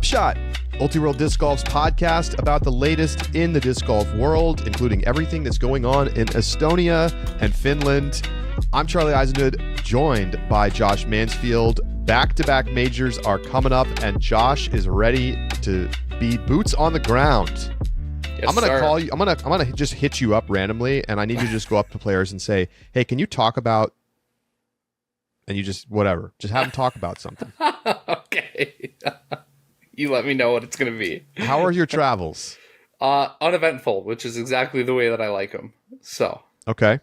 Upshot, Multi-World Disc Golf's podcast about the latest in the disc golf world, including everything that's going on in Estonia and Finland. I'm Charlie Eisenhood, joined by Josh Mansfield. Back-to-back majors are coming up, and Josh is ready to be boots on the ground. Yes, I'm gonna call you. I'm gonna just hit you up randomly, and I need you to just go up to players and say, "Hey, can you talk about?" And you just whatever, just have them talk about something. Okay. You let me know what it's going to be. How are your travels? Uneventful, which is exactly the way that I like them. So. Okay.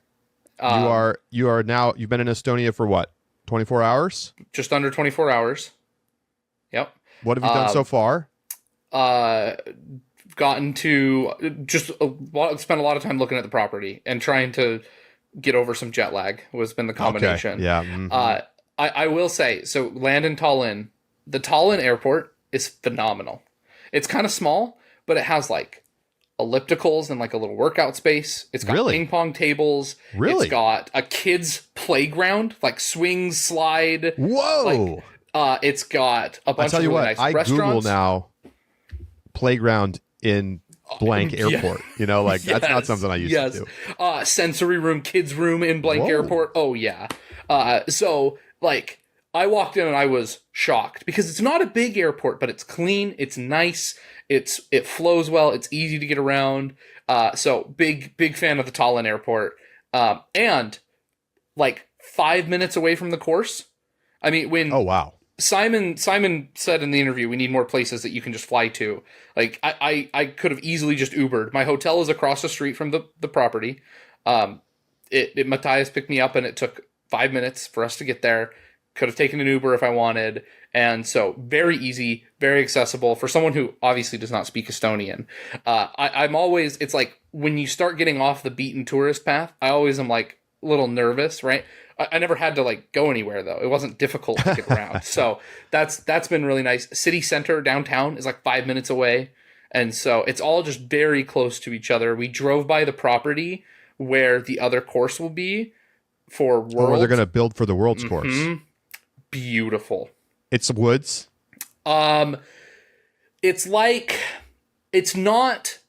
You are now. You've been in Estonia for what? 24 hours? Just under 24 hours. Yep. What have you done so far? Gotten to just spent a lot of time looking at the property and trying to get over some jet lag has been the combination. Okay. Yeah. Mm-hmm. I will say, so land in Tallinn, the Tallinn airport is phenomenal. It's kind of small, but it has like ellipticals and like a little workout space. It's got ping pong tables. Really? It's got a kid's playground, like swing, slide. Whoa. It's got a bunch of really nice restaurants. I Google now playground in blank airport. Yeah. You know, like that's not something I used to do. Sensory room, kids room in blank airport. Oh yeah. So like I walked in and I was shocked because it's not a big airport, but it's clean, it's nice, it flows well, it's easy to get around. So big fan of the Tallinn airport. And like 5 minutes away from the course. I mean, when Simon said in the interview, we need more places that you can just fly to. Like I could have easily just Ubered. My hotel is across the street from the property. Matthias picked me up and it took 5 minutes for us to get there. Could have taken an Uber if I wanted. And so very easy, very accessible for someone who obviously does not speak Estonian. I'm always, it's like when you start getting off the beaten tourist path, I always am like a little nervous, right? I never had to like go anywhere though. It wasn't difficult to get around. So that's been really nice. City center downtown is like 5 minutes away. And so it's all just very close to each other. We drove by the property where the other course will be for Worlds. Or they're going to build for the Worlds course. Beautiful. It's woods. It's like it's not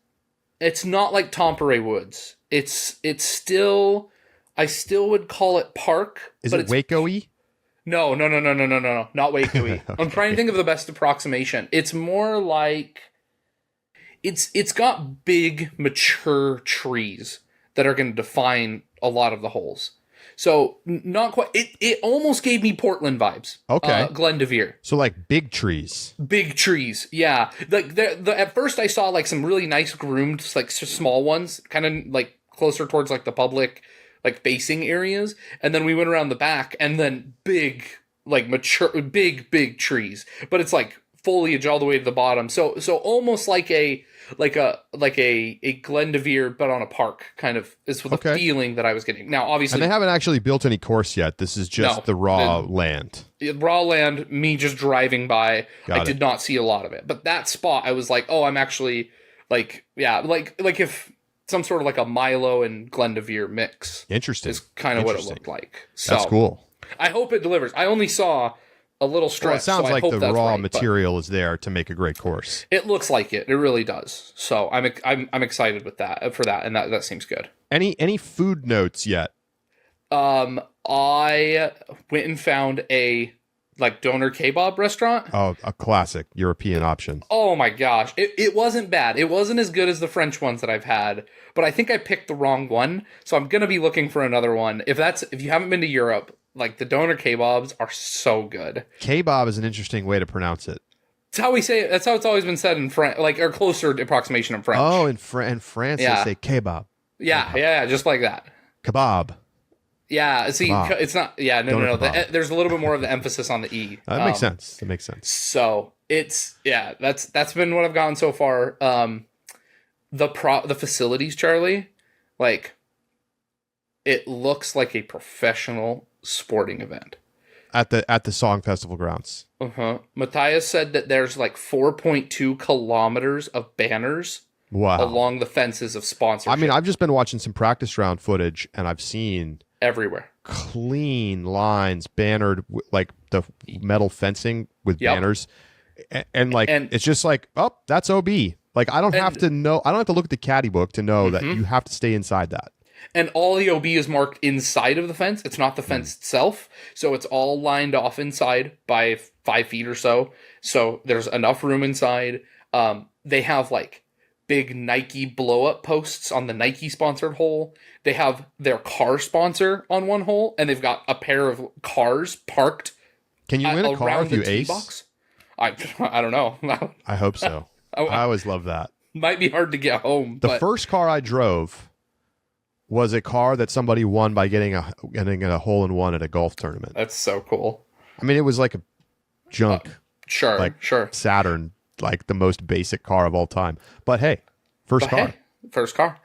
like Tomperay Woods. It's still, I still would call it park. Is it Waco-y? No, not Waco-y. Okay. I'm trying to think of the best approximation. It's more like it's got big mature trees that are going to define a lot of the holes. So not quite. It almost gave me Portland vibes. Okay. Glendevere. So like big trees. Big trees. Yeah. Like at first I saw like some really nice groomed, like small ones, kind of like closer towards like the public, like facing areas. And then we went around the back and then big, like mature, big trees. But it's like foliage all the way to the bottom. So almost like a Glendevere, but on a park kind of is the feeling that I was getting. Now, obviously, and they haven't actually built any course yet. This is just the raw land. Raw land. Me just driving by. I did not see a lot of it, but that spot, I was like, oh, I'm actually like if some sort of like a Milo and Glendevere mix. Interesting. Is kind of what it looked like. So, that's cool. I hope it delivers. I only saw a little stretch. Well, it sounds like the raw material is there to make a great course. It looks like it. It really does. So I'm excited with that for that, and that seems good. Any food notes yet? I went and found a like doner kebab restaurant. Oh, a classic European option. Oh my gosh, it wasn't bad. It wasn't as good as the French ones that I've had, but I think I picked the wrong one. So I'm gonna be looking for another one. If you haven't been to Europe. Like, the doner kebabs are so good. Kebab is an interesting way to pronounce it. That's how we say it. That's how it's always been said in French, like, or closer approximation in French. Oh, in France they say kebab. Yeah, just like that. Kebab. Yeah, see, kebab. It's not, no. There's a little bit more of the emphasis on the E. That makes sense. So, it's, that's been what I've gotten so far. The facilities, Charlie, like, it looks like a professional sporting event at the Song Festival grounds. Matthias said that there's like 4.2 kilometers of banners along the fences of sponsorship. I mean, I've just been watching some practice round footage and I've seen everywhere clean lines bannered, like the metal fencing with banners. And it's just like, oh, that's OB. Like I don't have to know. I don't have to look at the caddy book to know that you have to stay inside that. And all the OB is marked inside of the fence. It's not the fence itself. So it's all lined off inside by 5 feet or so. So there's enough room inside. They have like big Nike blow up posts on the Nike sponsored hole. They have their car sponsor on one hole, and they've got a pair of cars parked. Can you win a car if you ace? Box. I don't know. I hope so. I always love that. Might be hard to get home. The first car I drove was a car that somebody won by getting a hole in one at a golf tournament. That's so cool. I mean, it was like a junk, sure. Saturn, like the most basic car of all time. But hey, first car.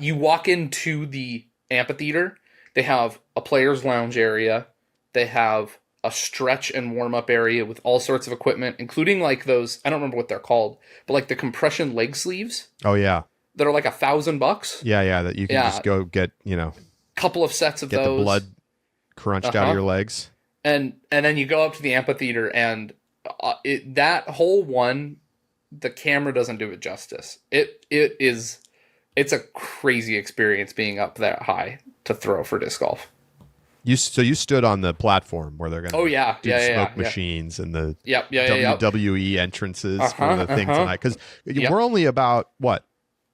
You walk into the amphitheater. They have a player's lounge area. They have a stretch and warm up area with all sorts of equipment, including like those, I don't remember what they're called, but like the compression leg sleeves. Oh yeah. That are like $1,000. Yeah. That you can just go get, couple of sets of get those. The blood crunched out of your legs. And then you go up to the amphitheater and that whole one, the camera doesn't do it justice. It's a crazy experience being up that high to throw for disc golf. You stood on the platform where they're going to do the smoke machines and the WWE entrances for the thing tonight. Because we're only about,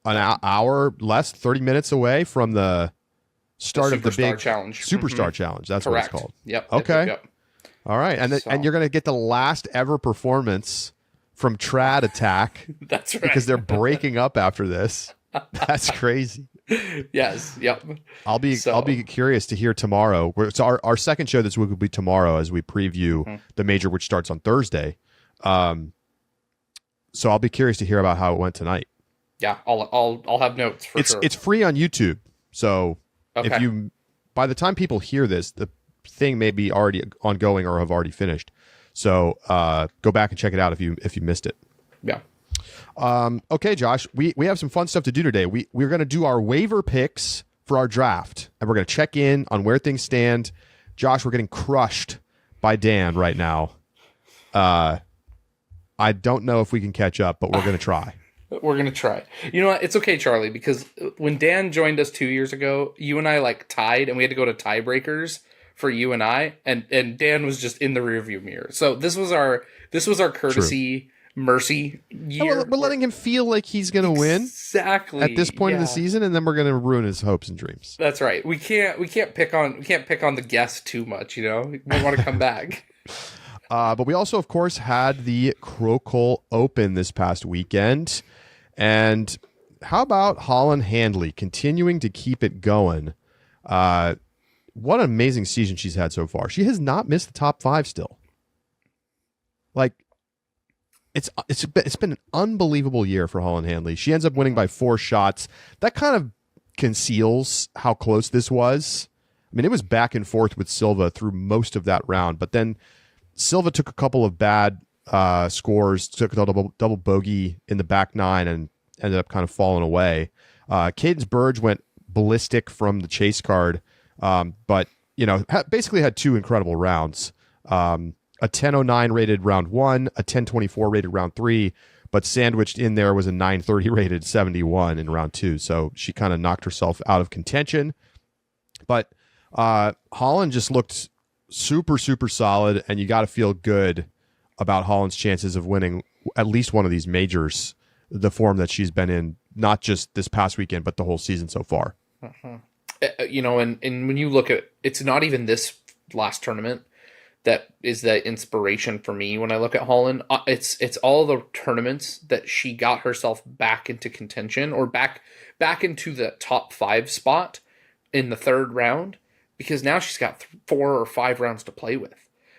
an hour less, 30 minutes away from the start of the big challenge. Superstar Challenge. That's Correct. what it's called. Yep. Okay. Yep. All right. And you're going to get the last ever performance from Trad Attack. That's right. Because they're breaking up after this. That's crazy. Yes. Yep. I'll be curious to hear tomorrow. So our second show this week will be tomorrow as we preview the major, which starts on Thursday. So I'll be curious to hear about how it went tonight. Yeah, I'll have notes for sure. It's free on YouTube. So if you, by the time people hear this, the thing may be already ongoing or have already finished. So go back and check it out if you missed it. Yeah. Okay, Josh, we have some fun stuff to do today. We're going to do our waiver picks for our draft, and we're going to check in on where things stand. Josh, we're getting crushed by Dan right now. I don't know if we can catch up, but we're going to try. We're going to try. You know what? It's okay, Charlie, because when Dan joined us 2 years ago, you and I tied, and we had to go to tiebreakers for you and I, and Dan was just in the rearview mirror. So this was our courtesy mercy year. We're letting him feel like he's going to win exactly at this point of the season, and then we're going to ruin his hopes and dreams. That's right. We can't pick on the guest too much. We want to come back. But we also, of course, had the Krokhol Open this past weekend. And how about Holland Handley continuing to keep it going? What an amazing season she's had so far. She has not missed the top 5 still. It's been an unbelievable year for Holland Handley. She ends up winning by 4 shots. That kind of conceals how close this was. I mean, it was back and forth with Silva through most of that round, but then Silva took a couple of bad scores, took a double bogey in the back 9 and ended up kind of falling away. Cadence Burge went ballistic from the chase card, but basically had 2 incredible rounds. A 10:09 rated round 1, a 10:24 rated round 3, but sandwiched in there was a 9:30 rated 71 in round 2. So she kind of knocked herself out of contention. But Holland just looked super, super solid, and you got to feel good about Holland's chances of winning at least one of these majors, the form that she's been in, not just this past weekend, but the whole season so far. And when you look at, it's not even this last tournament that is the inspiration for me when I look at Holland. It's all the tournaments that she got herself back into contention or back into the top 5 spot in the 3rd round, because now she's got 4 or 5 rounds to play with.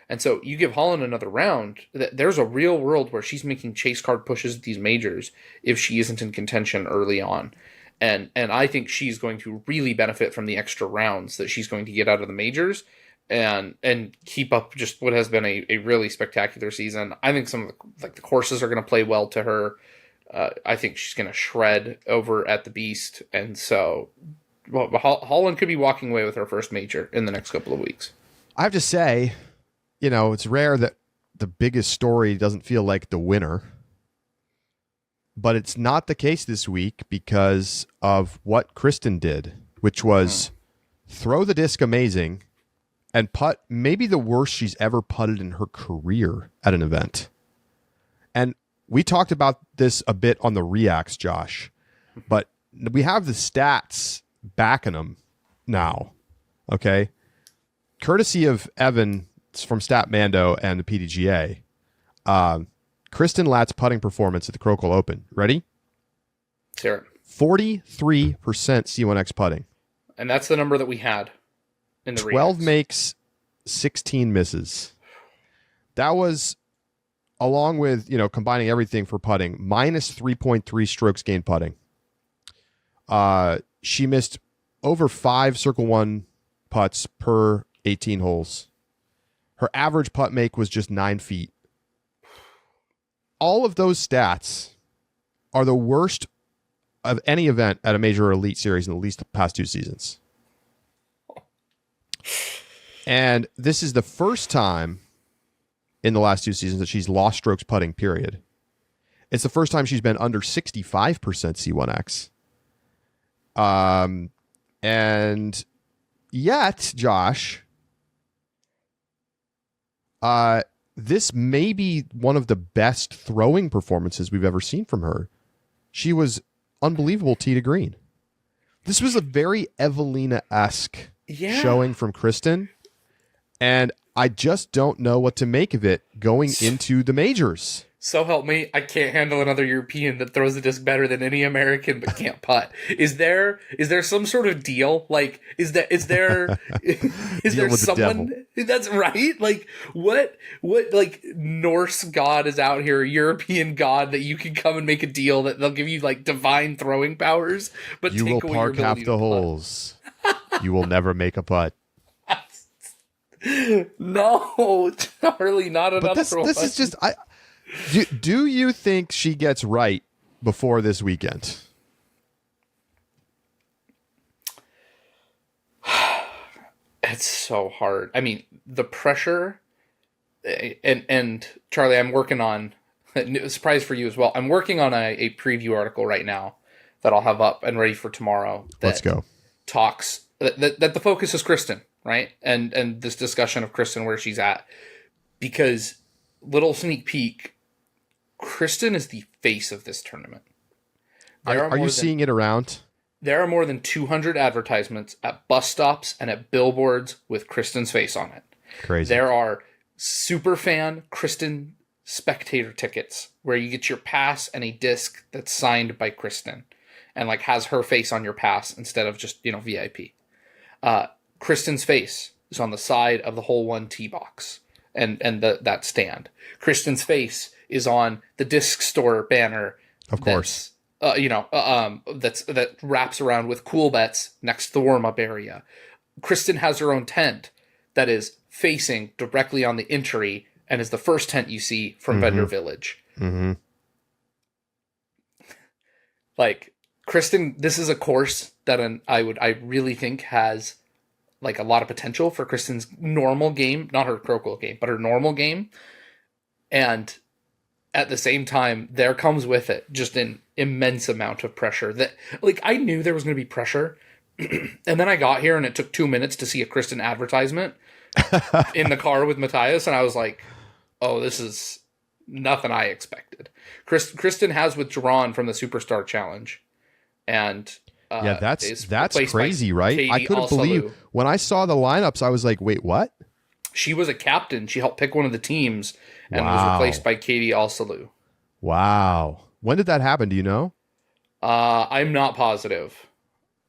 And so you give Holland another round, there's a real world where she's making chase card pushes at these majors if she isn't in contention early on. And I think she's going to really benefit from the extra rounds that she's going to get out of the majors and keep up just what has been a really spectacular season. I think some of the courses are going to play well to her. I think she's going to shred over at the Beast. And so Holland could be walking away with her first major in the next couple of weeks. I have to say, it's rare that the biggest story doesn't feel like the winner. But it's not the case this week because of what Kristin did, which was throw the disc amazing and putt maybe the worst she's ever putted in her career at an event. And we talked about this a bit on the Reacts, Josh, but we have the stats backing them now, okay? Courtesy of Evan from Statmando and the PDGA, Kristin Lätt's putting performance at the Krokhol Open. Ready? Sure. 43% C1X putting. And that's the number that we had in the 12 Reacts. makes, 16 misses. That was, along with, combining everything for putting, minus 3.3 strokes gained putting. She missed over 5 Circle 1 putts per 18 holes. Her average putt make was just 9 feet. All of those stats are the worst of any event at a major or elite series in at least the past 2 seasons. And this is the first time in the last 2 seasons that she's lost strokes putting, period. It's the first time she's been under 65% C1X. And yet, Josh, this may be one of the best throwing performances we've ever seen from her. She was unbelievable tee to green. This was a very Evelina-esque showing from Kristin, and I just don't know what to make of it going into the majors. So help me, I can't handle another European that throws the disc better than any American but can't putt. Is there some sort of deal? Like, is there someone that's right? Like, what like Norse god is out here, European god, that you can come and make a deal that they'll give you like divine throwing powers, but you will park half the holes. You will never make a putt. No, Charlie, not another but one. This is just Do you think she gets right before this weekend? It's so hard. I mean, the pressure, and Charlie, I'm working on a surprise for you as well. I'm working on a preview article right now that I'll have up and ready for tomorrow. Let's go. Talks that the focus is Kristin, right? And this discussion of Kristin, where she's at, because little sneak peek, Kristin is the face of this tournament. Are you seeing it around? There are more than 200 advertisements at bus stops and at billboards with Kristin's face on it. Crazy. There are super fan Kristin spectator tickets where you get your pass and a disc that's signed by Kristin and like has her face on your pass instead of just, VIP. Kristin's face is on the side of the hole 1 tee box and that stand. Kristin's face is on the disc store banner. Of course. That wraps around with cool bets next to the warm-up area. Kristin has her own tent that is facing directly on the entry and is the first tent you see from Vendor Village. Mm-hmm. Like, Kristin, this is a course that I really think has like a lot of potential for Kristin's normal game, not her Krokhol game, but her normal game. And at the same time, there comes with it just an immense amount of pressure that, like, I knew there was going to be pressure. And then I got here and it took 2 minutes to see a Kristin advertisement in the car with Matthias. And I was like, oh, this is nothing I expected. Kristin has withdrawn from the Superstar Challenge. And that's crazy, right? Katie I couldn't believe when I saw the lineups, I was like, wait, what? She was a captain. She helped pick one of the teams and was replaced by Katie Alsalu. Wow. When did that happen? Do you know? I'm not positive.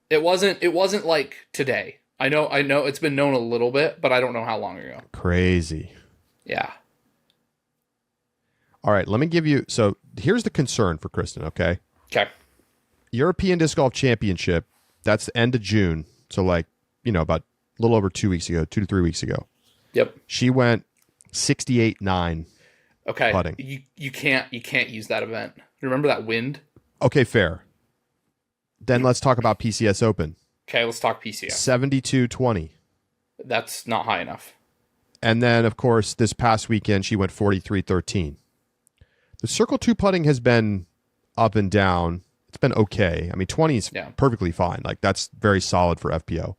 It wasn't like today. I know it's been known a little bit, but I don't know how long ago. Crazy. Yeah. All right, let me give you, so here's the concern for Kristin, okay? Okay. European Disc Golf Championship, that's the end of June. So like, about a little over 2 weeks ago, 2 to 3 weeks ago. Yep. She went 68-9. Okay. Putting. You can't use that event. Remember that wind? Okay, fair. Then let's talk about PCS Open. Okay, let's talk PCS. 72-20. That's not high enough. And then, of course, this past weekend, she went 43-13. The Circle 2 putting has been up and down. It's been okay. I mean, 20 is perfectly fine. Like, that's very solid for FPO.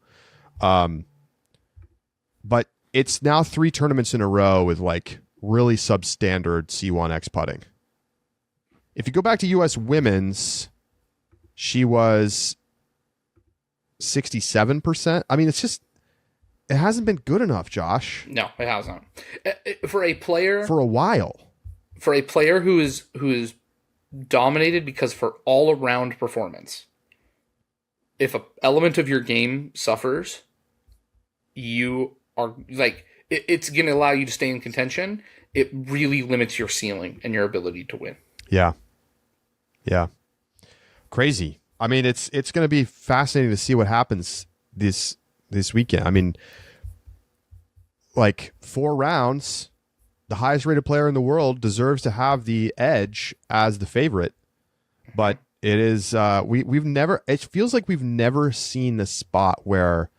But it's now 3 tournaments in a row with, like, really substandard C1X putting. If you go back to U.S. women's, she was 67%. I mean, it's just, it hasn't been good enough, Josh. No, it hasn't. For a player, for a while. For a player who is dominated because for all around performance, if an element of your game suffers, you are like, it's going to allow you to stay in contention. It really limits your ceiling and your ability to win. Yeah. Yeah. Crazy. I mean, it's going to be fascinating to see what happens this weekend. I mean, like 4 rounds, the highest rated player in the world deserves to have the edge as the favorite. But it is we've never, it feels like we've never seen the spot where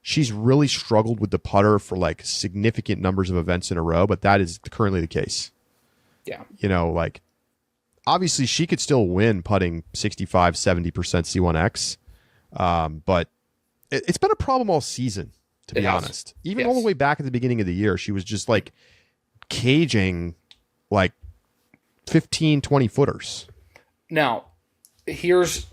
she's really struggled with the putter for like significant numbers of events in a row, but that is currently the case. Yeah. You know, like obviously she could still win putting 65, 70% C1X. But it's been a problem all season, to be honest. Even all the way back at the beginning of the year, she was just like caging like 15, 20 footers. Now, she's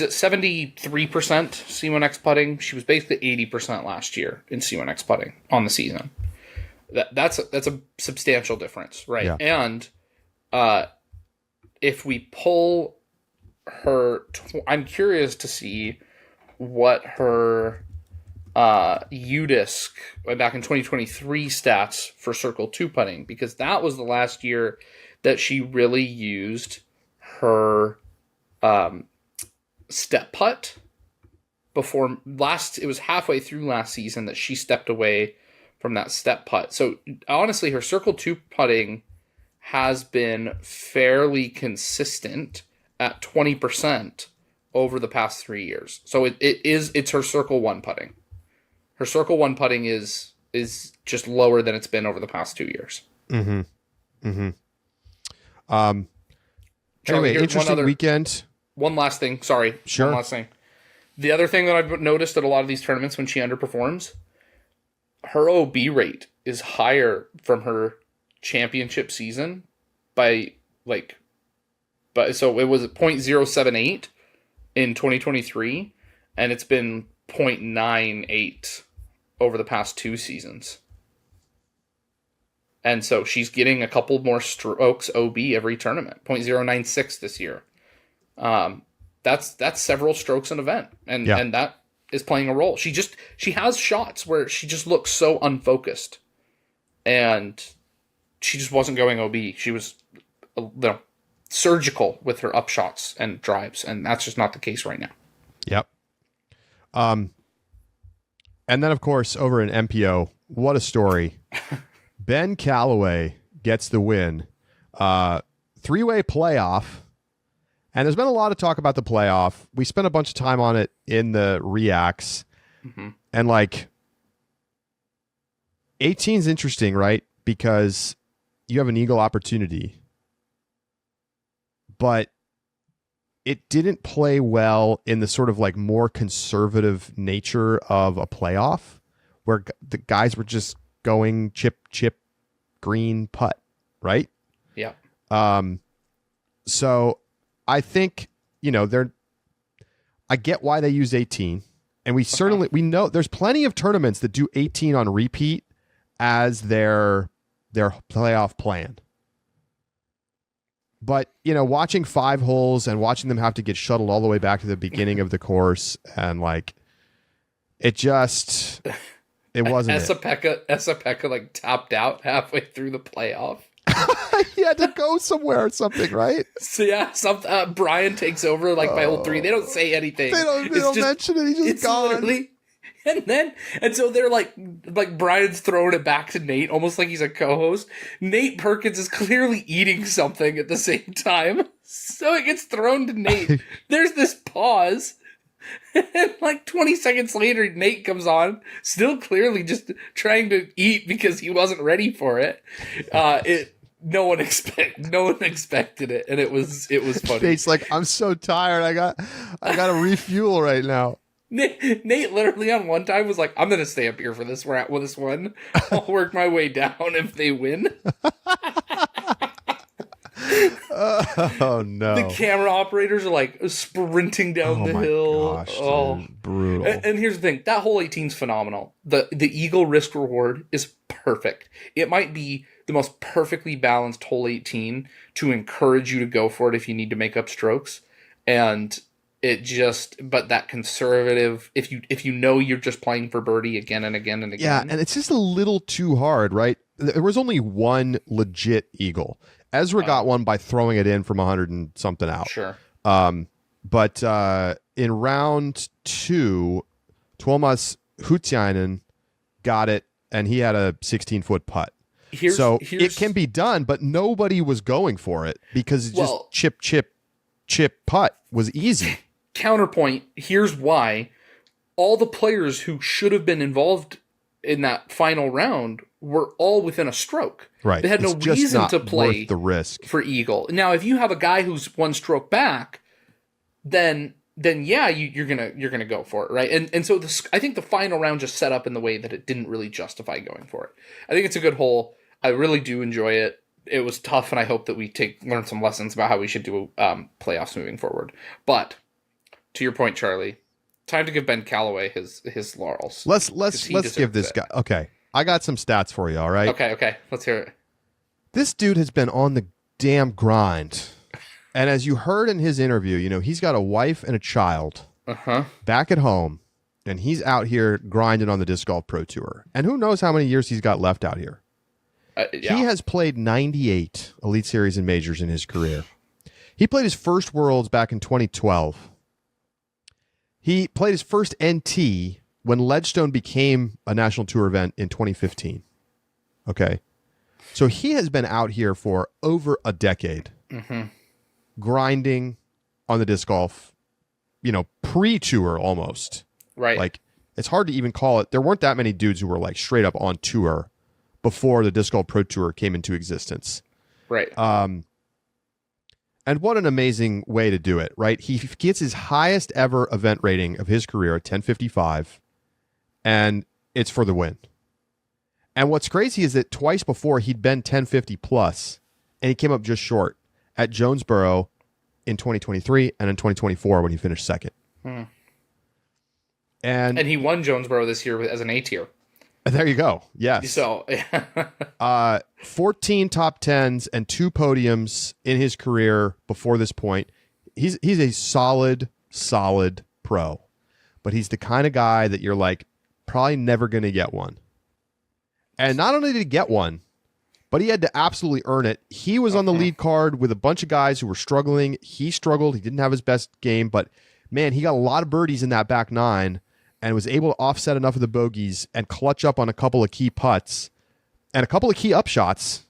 at 73% C1X putting. She was basically 80% last year in C1X putting on the season. That's a substantial difference, right? Yeah. And if we pull her, I'm curious to see what her UDisc back in 2023 stats for Circle 2 putting, because that was the last year that she really used her step putt. Before it was halfway through last season that she stepped away from that step putt. So honestly, her Circle 2 putting has been fairly consistent at 20% over the past 3 years. So it's her Circle 1 putting. Her Circle 1 putting is just lower than it's been over the past 2 years. Mm-hmm. Mm-hmm. Anyway, interesting weekend. One last thing. Sorry. Sure. One last thing. The other thing that I've noticed at a lot of these tournaments when she underperforms, her OB rate is higher from her championship season so it was 0.078 in 2023, and it's been 0.98 over the past 2 seasons. And so she's getting a couple more strokes OB every tournament. 0.096 this year. That's several strokes an event, and that is playing a role. She has shots where she just looks so unfocused, and she just wasn't going OB. She was surgical with her upshots and drives, and that's just not the case right now. Yep. And then of course over in MPO, what a story. Ben Callaway gets the win. 3-way playoff. And there's been a lot of talk about the playoff. We spent a bunch of time on it in the reacts. Mm-hmm. And like 18 is interesting, right? Because you have an eagle opportunity. But it didn't play well in the sort of like more conservative nature of a playoff where the guys were just going chip, green, putt, right? Yeah. So I think, I get why they use 18, and we know there's plenty of tournaments that do 18 on repeat as their playoff plan. But, watching 5 holes and watching them have to get shuttled all the way back to the beginning of the course, and like, it wasn't Esapeka like tapped out halfway through the playoff. He had to go somewhere or something, right? So yeah, Brian takes over like by hole 3. They don't say anything. They don't mention it. He's just gone. And so they're like Brian's throwing it back to Nate, almost like he's a co-host. Nate Perkins is clearly eating something at the same time, so it gets thrown to Nate. There's this pause, And like 20 seconds later, Nate comes on, still clearly just trying to eat because he wasn't ready for it. No one expected it, and it was funny. Nate's like, I'm so tired. I got to refuel right now. Nate literally on one time was like, I'm gonna stay up here for this one. I'll work my way down if they win. Oh no! The camera operators are like sprinting down the hill. Gosh, dude, brutal. And here's the thing: that whole 18 is phenomenal. The Eagle risk reward is perfect. It might be the most perfectly balanced hole 18 to encourage you to go for it if you need to make up strokes. And but that conservative, if you know you're just playing for birdie again and again and again. Yeah, and it's just a little too hard, right? There was only one legit Eagle. Ezra got one by throwing it in from 100 and something out. Sure. But in round 2, Tuomas Hutiainen got it, and he had a 16-foot putt. It can be done, but nobody was going for it because just chip, putt was easy. Counterpoint, here's why. All the players who should have been involved in that final round were all within a stroke. Right. They had no reason to play worth the risk for Eagle. Now, if you have a guy who's one stroke back, then yeah, you're gonna go for it, right? And so I think the final round just set up in the way that it didn't really justify going for it. I think it's a good hole. I really do enjoy it. It was tough, and I hope that we learn some lessons about how we should do playoffs moving forward. But to your point, Charlie, time to give Ben Callaway his laurels. Let's give this guy. Okay, I got some stats for you. All right. Okay. Let's hear it. This dude has been on the damn grind, and as you heard in his interview, he's got a wife and a child back at home, and he's out here grinding on the Disc Golf Pro Tour. And who knows how many years he's got left out here. Yeah. He has played 98 Elite Series and Majors in his career. He played his first Worlds back in 2012. He played his first NT when Ledgestone became a national tour event in 2015. Okay. So he has been out here for over a decade, grinding on the disc golf, pre-tour almost. Right. Like, it's hard to even call it. There weren't that many dudes who were like straight up on tour before the Disc Golf Pro Tour came into existence. Right. And what an amazing way to do it, right? He gets his highest ever event rating of his career at 1055, and it's for the win. And what's crazy is that twice before he'd been 1050 plus, and he came up just short at Jonesboro in 2023 and in 2024 when he finished second. And he won Jonesboro this year as an A tier. There you go. Yes. So 14 top 10s and 2 podiums in his career before this point. He's a solid pro, but he's the kind of guy that you're like probably never going to get one. And not only did he get one, but he had to absolutely earn it. He was on the lead card with a bunch of guys who were struggling. He struggled. He didn't have his best game, but man, he got a lot of birdies in that back 9 and was able to offset enough of the bogeys and clutch up on a couple of key putts and a couple of key upshots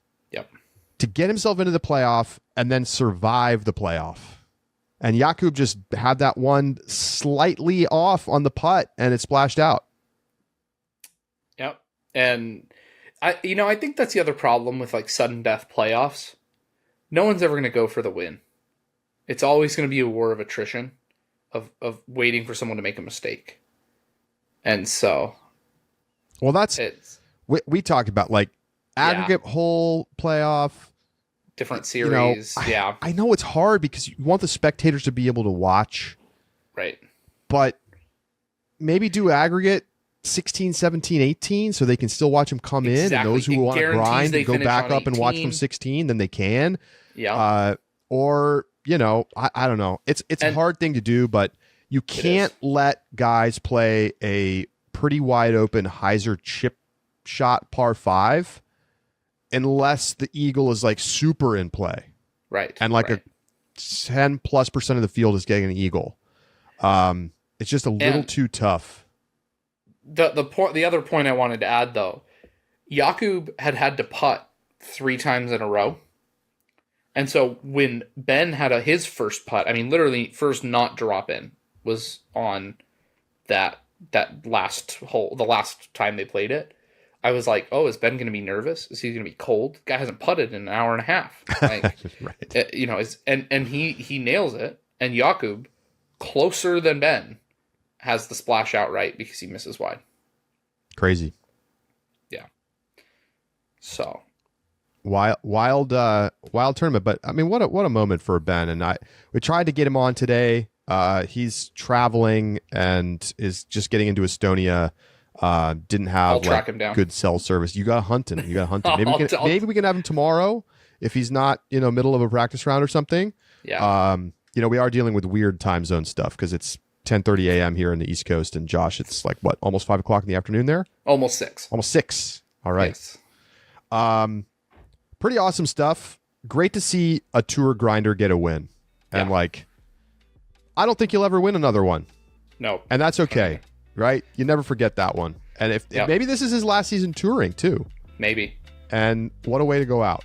to get himself into the playoff and then survive the playoff. And Jakub just had that one slightly off on the putt and it splashed out. Yep. And I think that's the other problem with like sudden death playoffs. No one's ever going to go for the win. It's always going to be a war of attrition, of waiting for someone to make a mistake. And so, well, we talked about like aggregate hole playoff, different series. I know it's hard because you want the spectators to be able to watch, right? But maybe do aggregate 16, 17, 18 so they can still watch them come in, and those who want to grind and go back up and watch from 16, then they can. Yeah. Or I don't know. It's a hard thing to do, but you can't let guys play a pretty wide open hyzer chip shot par 5 unless the eagle is like super in play. Right. And like a 10+% of the field is getting an eagle. It's just a little too tough. The other point I wanted to add though, Jakub had to putt 3 times in a row. And so when Ben had his first putt, I mean, literally first not drop in, was on that last hole, the last time they played it, I was like, oh, is Ben going to be nervous? Is he going to be cold? Guy hasn't putted in an hour and a half. Like, right. You know, and he nails it. And Jakub, closer than Ben, has the splash out right because he misses wide. Crazy. Yeah. So wild tournament, but I mean, what a moment for Ben. And we tried to get him on today. He's traveling and is just getting into Estonia. Didn't have track him down. Good cell service. You gotta hunt him. Maybe we can have him tomorrow if he's not, middle of a practice round or something. Yeah. We are dealing with weird time zone stuff because it's 10:30 a.m. here in the East Coast, and Josh, it's like what, almost 5 o'clock in the afternoon there? Almost 6. Almost 6. All right. Yes. Pretty awesome stuff. Great to see a tour grinder get a win. And I don't think you'll ever win another one. No. And that's okay, right? You never forget that one. And if maybe this is his last season touring too. Maybe. And what a way to go out.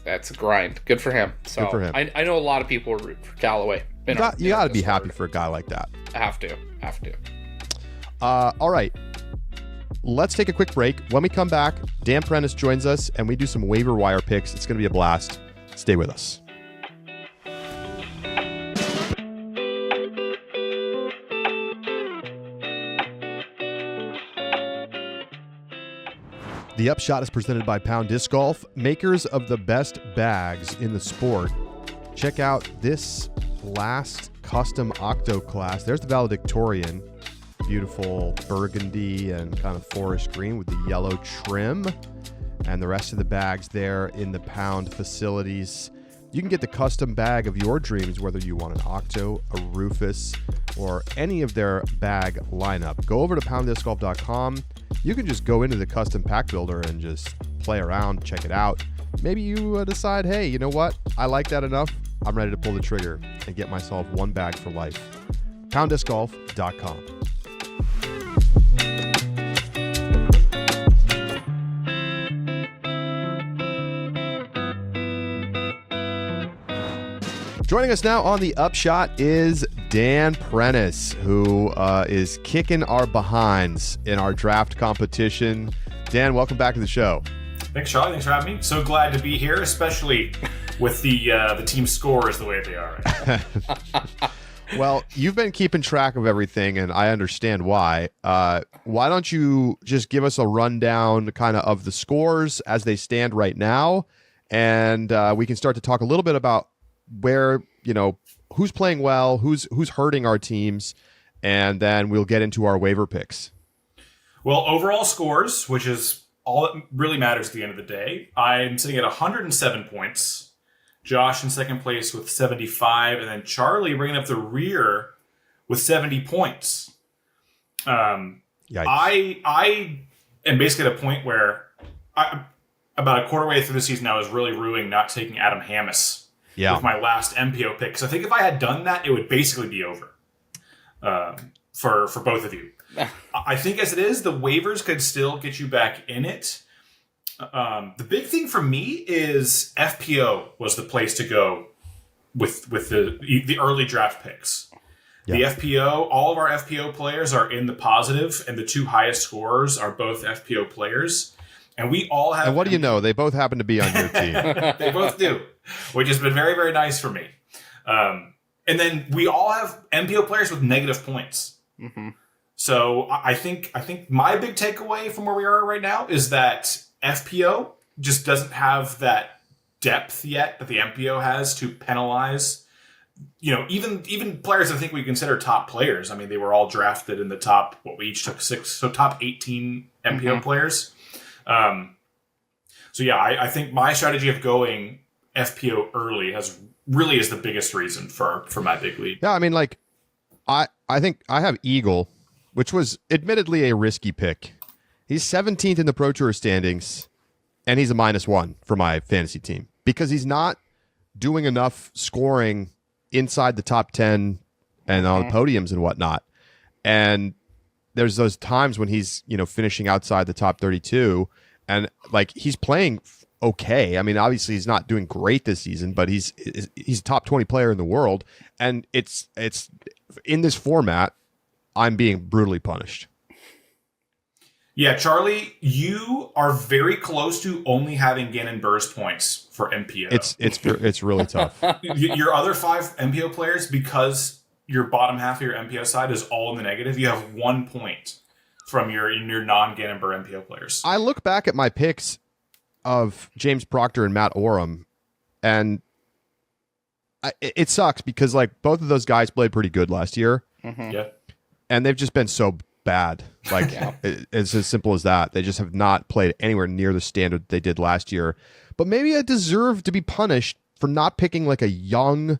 That's a grind. Good for him. So good for him. I know a lot of people root for Callaway. You got to be happy for a guy like that. I have to. All right. Let's take a quick break. When we come back, Dan Prentice joins us and we do some waiver wire picks. It's going to be a blast. Stay with us. The Upshot is presented by Pound Disc Golf, makers of the best bags in the sport. Check out this last custom Octo class. There's the valedictorian. Beautiful burgundy and kind of forest green with the yellow trim. And the rest of the bags there in the Pound facilities. You can get the custom bag of your dreams, whether you want an Octo, a Rufus, or any of their bag lineup. Go over to pounddiscgolf.com. You can just go into the custom pack builder and just play around, check it out. Maybe you decide, hey, you know what? I like that enough. I'm ready to pull the trigger and get myself one bag for life. pounddiscgolf.com. Joining us now on the Upshot is Dan Prentice, who is kicking our behinds in our draft competition. Dan, welcome back to the show. Thanks, Charlie. Thanks for having me. So glad to be here, especially with the team scores the way they are right now. Well, you've been keeping track of everything, and I understand why. Why don't you just give us a rundown kind of the scores as they stand right now, and we can start to talk a little bit about where, who's playing well, who's hurting our teams, and then we'll get into our waiver picks. Well, overall scores, which is all that really matters at the end of the day, I'm sitting at 107 points. Josh in second place with 75, and then Charlie bringing up the rear with 70 points. I am basically at a point where about a quarter way through the season, I was really ruining not taking Adam Hammis with my last MPO pick. So I think if I had done that, it would basically be over for both of you. I think as it is, the waivers could still get you back in it. The big thing for me is FPO was the place to go with the early draft picks. Yeah. The FPO, all of our FPO players are in the positive, and the two highest scorers are both FPO players. And we all have... And what do you know? They both happen to be on your team. They both do, which has been very, very nice for me. And then we all have MPO players with negative points. Mm-hmm. So I think my big takeaway from where we are right now is that FPO just doesn't have that depth yet that the MPO has to penalize, even players I think we consider top players. I mean, they were all drafted in the top, we each took 6, so top 18 MPO players. I think my strategy of going FPO early is the biggest reason for my big lead. Yeah, I mean, I think I have Eagle, which was admittedly a risky pick. He's 17th in the Pro Tour standings, and he's a -1 for my fantasy team because he's not doing enough scoring inside the top 10 and on the podiums and whatnot. And there's those times when he's, finishing outside the top 32, and he's playing okay. I mean, obviously he's not doing great this season, but he's a top 20 player in the world, and it's in this format, I'm being brutally punished. Yeah, Charlie, you are very close to only having Gannon Burr's points for MPO. It's really tough. Your other 5 MPO players, because your bottom half of your MPO side is all in the negative, you have 1 point from your non-Gannon Burr MPO players. I look back at my picks of James Proctor and Matt Oram, and it sucks because like both of those guys played pretty good last year. Mm-hmm. Yeah. And they've just been so bad. Like it's as simple as that. They just have not played anywhere near the standard they did last year. But maybe I deserve to be punished for not picking like a young,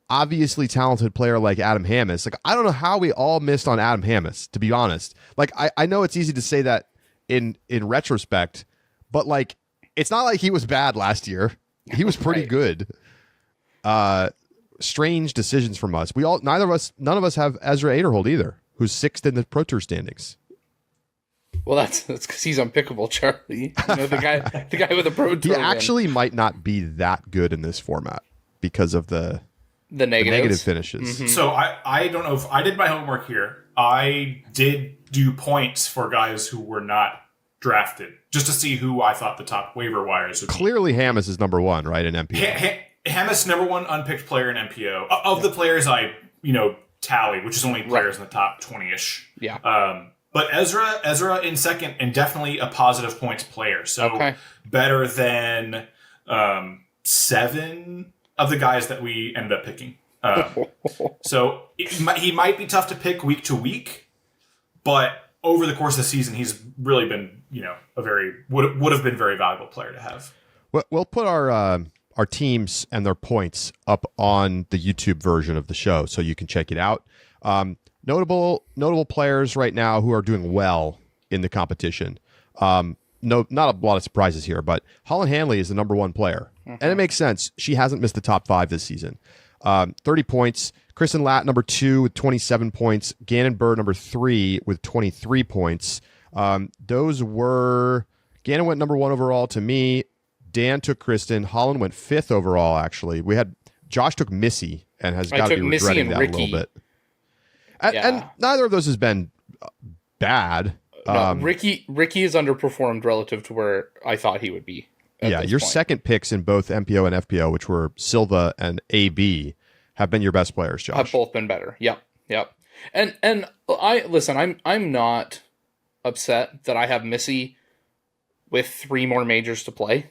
obviously talented player like Adam Hammes. Like I don't know how we all missed on Adam Hammes, to be honest. Like I know it's easy to say that in retrospect, but like it's not like he was bad last year. He was pretty good. Strange decisions from us. None of us have Ezra Aderhold either, who's 6th in the Pro Tour standings. Well, that's because he's unpickable, Charlie. You know, the guy with a Pro Tour. He actually might not be that good in this format because of the negative finishes. Mm-hmm. So I don't know if I did my homework here. I did do points for guys who were not drafted, just to see who I thought the top waiver wires would be. Clearly, Hammes is number 1, right, in MPO. Hammes, number 1 unpicked player in MPO. Of the players I, tallied, which is only players in the top 20-ish. Yeah. But Ezra in second, and definitely a positive points player. So better than 7 of the guys that we ended up picking. So he might be tough to pick week to week, but over the course of the season, he's really been, would have been very valuable player to have. We'll put our teams and their points up on the YouTube version of the show, so you can check it out. Notable players right now who are doing well in the competition. Not a lot of surprises here, but Holland Handley is the number 1 player, and it makes sense. She hasn't missed the top 5 this season. 30 points. Kristin Lätt, number 2 with 27 points. Gannon Burr, number 3 with 23 points. Those were Gannon went number 1 overall to me. Dan took Kristin. Holland went 5th overall, actually. Josh took Missy and has got to be regretting that a little bit. And neither of those has been bad. No, Ricky has underperformed relative to where I thought he would be. Yeah, your second picks in both MPO and FPO, which were Silva and AB, have been your best players, Josh. Have both been better. Yep. And I'm not upset that I have Missy with 3 more majors to play,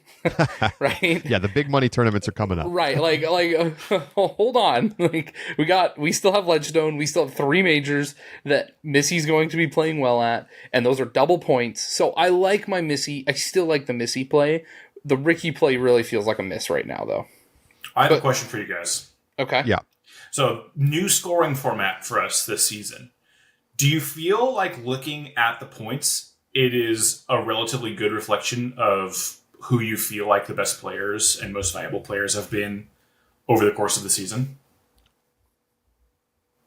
right? Yeah, the big money tournaments are coming up. Right, hold on. We still have Ledgestone, we still have 3 majors that Missy's going to be playing well at, and those are double points. So I like my Missy. I still like the Missy play. The Ricky play really feels like a miss right now, though. I have a question for you guys. Okay. Yeah. So, new scoring format for us this season. Do you feel like looking at the points, it is a relatively good reflection of who you feel like the best players and most valuable players have been over the course of the season?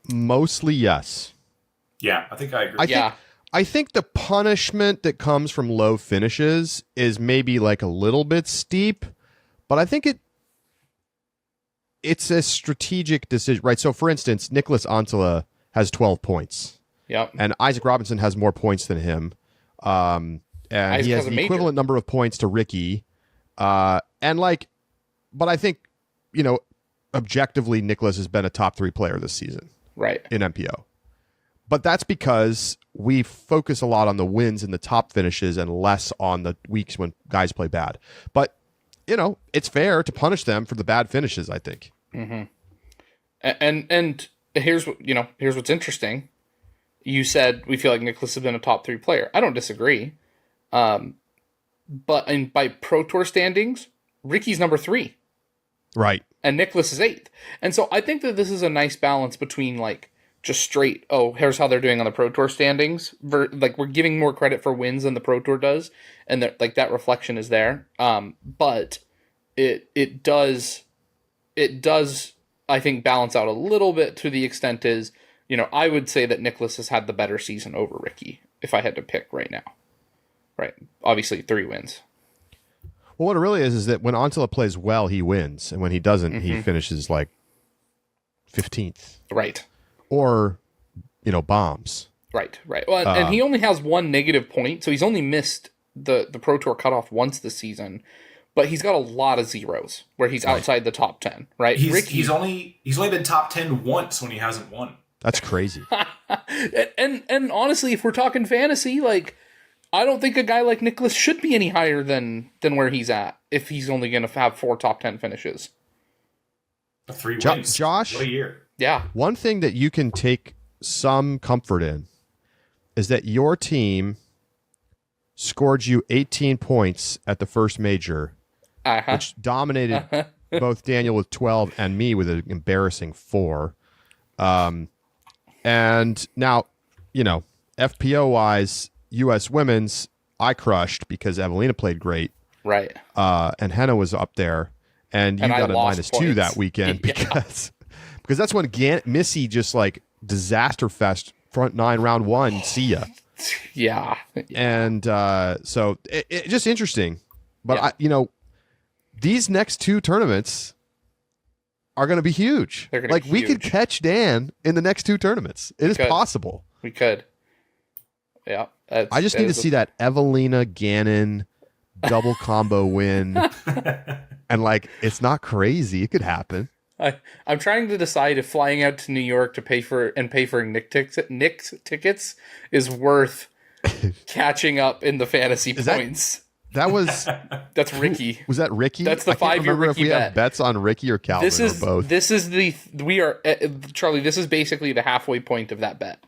Mostly, yes. Yeah, I think I agree. I think the punishment that comes from low finishes is maybe like a little bit steep, but I think it's a strategic decision, right? So, for instance, Nicholas Antila has 12 points. Yep. And Isaac Robinson has more points than him. And Isaac he has the equivalent number of points to Ricky. But I think, objectively, Nicholas has been a top 3 player this season. Right. In MPO. But that's because we focus a lot on the wins and the top finishes and less on the weeks when guys play bad. But, it's fair to punish them for the bad finishes, I think. Mm-hmm. And here's what's interesting. You said we feel like Nicholas has been a top 3 player. I don't disagree. But by Pro Tour standings, Ricky's number 3. Right. And Nicholas is 8th. And so I think that this is a nice balance between just straight, here's how they're doing on the Pro Tour standings. We're giving more credit for wins than the Pro Tour does. And that reflection is there. But it does, I think, balance out a little bit to the extent is, I would say that Nicholas has had the better season over Ricky if I had to pick right now. Right. Obviously 3 wins. Well, what it really is that when Antila plays well, he wins, and when he doesn't, he finishes like 15th. Right. Or, bombs. Right. Well, and he only has one negative point, so he's only missed the Pro Tour cutoff once this season. But he's got a lot of zeros where he's outside the top 10. Right. He's only been top 10 once when he hasn't won. That's crazy. and honestly, if we're talking fantasy, like, I don't think a guy like Nicholas should be any higher than where he's at if he's only going to have 4 top 10 finishes. 3 wins. Josh, what a year. Yeah. One thing that you can take some comfort in is that your team scored you 18 points at the first major, which dominated both Daniel with 12 and me with an embarrassing 4. And now, FPO-wise, U.S. women's, I crushed because Evelina played great. Right. And Henna was up there. And you got a -2 points that weekend because that's when Missy just like disaster fest front 9 round 1. See ya. Yeah. And so it just interesting. But these next 2 tournaments are going to be huge. They're gonna like be we huge. could catch Dan in the next 2 tournaments. It is possible. We could. Yeah. I just need to see that Evelina Gannon double combo win. And it's not crazy. It could happen. I'm trying to decide if flying out to New York to pay for Nick's tickets is worth catching up in the fantasy points. That's Ricky. Was that Ricky? That's the 5-year Ricky if we bet. Have bets on Ricky or Calvin or both. Charlie. This is basically the halfway point of that bet.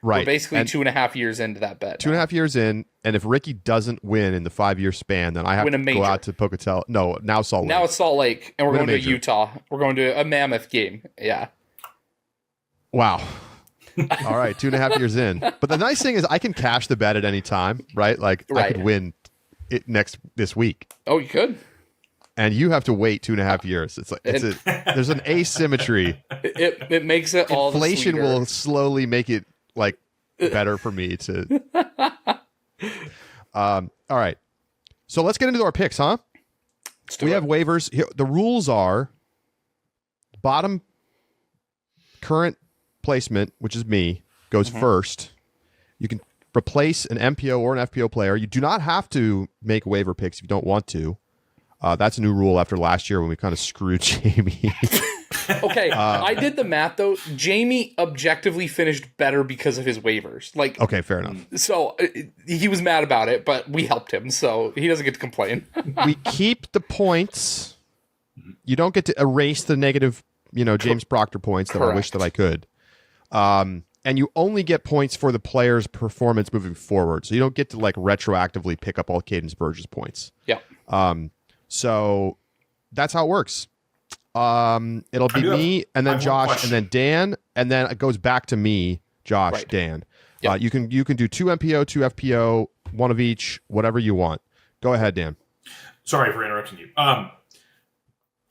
Right. We're basically 2.5 years into that bet. 2.5 years in, and if Ricky doesn't win in the 5-year span, then I have to go out to Pocatello. No, now Salt Lake. Now it's Salt Lake, and we're going to Utah. We're going to a Mammoth game. Yeah. Wow. All right, 2.5 years in. But the nice thing is I can cash the bet at any time, right? I could win it this week. Oh, you could. And you have to wait 2.5 years. There's an asymmetry. It makes it all inflation will slowly make it better for me to. All right, so let's get into our picks, huh? We have waivers. The rules are bottom current placement, which is me, goes first. You can replace an MPO or an FPO player. You do not have to make waiver picks if you don't want to. That's a new rule after last year when we kind of screwed Jamie. Okay, I did the math though. Jamie objectively finished better because of his waivers. Okay, fair enough. So he was mad about it, but we helped him, so he doesn't get to complain. We keep the points. You don't get to erase the negative, James Proctor points that I wish that I could. And you only get points for the player's performance moving forward. So you don't get to retroactively pick up all Cadence Burgess points. Yeah. So that's how it works. It'll be me and then Josh and then Dan, and then it goes back to me, Josh, Dan. Yep. You can do 2 MPO, 2 FPO, 1 of each, whatever you want. Go ahead, Dan. Sorry for interrupting you.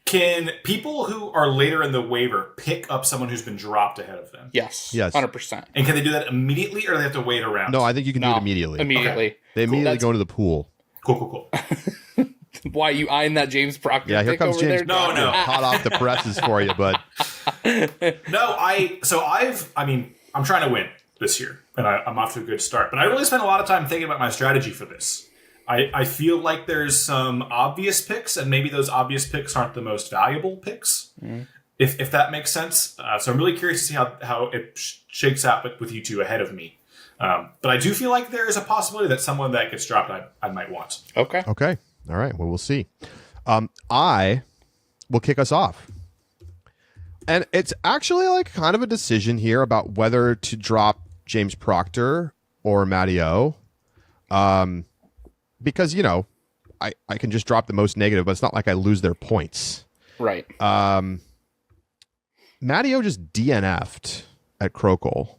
Can people who are later in the waiver pick up someone who's been dropped ahead of them? Yes. 100%. And can they do that immediately, or do they have to wait around? No, I think you can do it immediately. Immediately. Okay. They immediately go into the pool. Cool. Why, you eyeing that James Proctor? Yeah, here comes James Proctor. No. Hot off the presses for you, bud. No, I'm trying to win this year, and I'm off to a good start. But I really spent a lot of time thinking about my strategy for this. I feel like there's some obvious picks, and maybe those obvious picks aren't the most valuable picks, if that makes sense. So I'm really curious to see how it shakes out with you two ahead of me. But I do feel like there is a possibility that someone that gets dropped I might want. Okay. All right. Well, we'll see. I will kick us off. And it's actually kind of a decision here about whether to drop James Proctor or Matty O. Because, I can just drop the most negative, but it's not like I lose their points. Right. Matty O just DNF'd at Krokhol.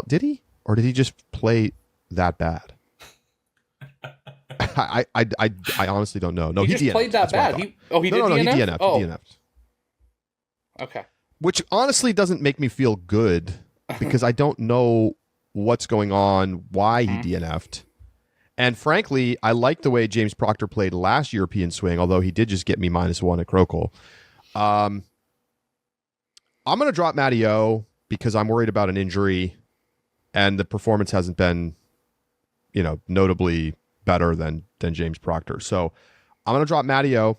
Did he? Or did he just play that bad? I honestly don't know. No, he just DNF'd. Played that bad. He did DNF? He DNF'd. Oh. He DNF'd. Okay. Which honestly doesn't make me feel good because I don't know what's going on, why he DNF'd. And frankly, I like the way James Proctor played last European swing, although he did just get me -1 at Krokhol. I'm going to drop Matty O because I'm worried about an injury, and the performance hasn't been, notably better than James Proctor. So I'm going to drop Matty O,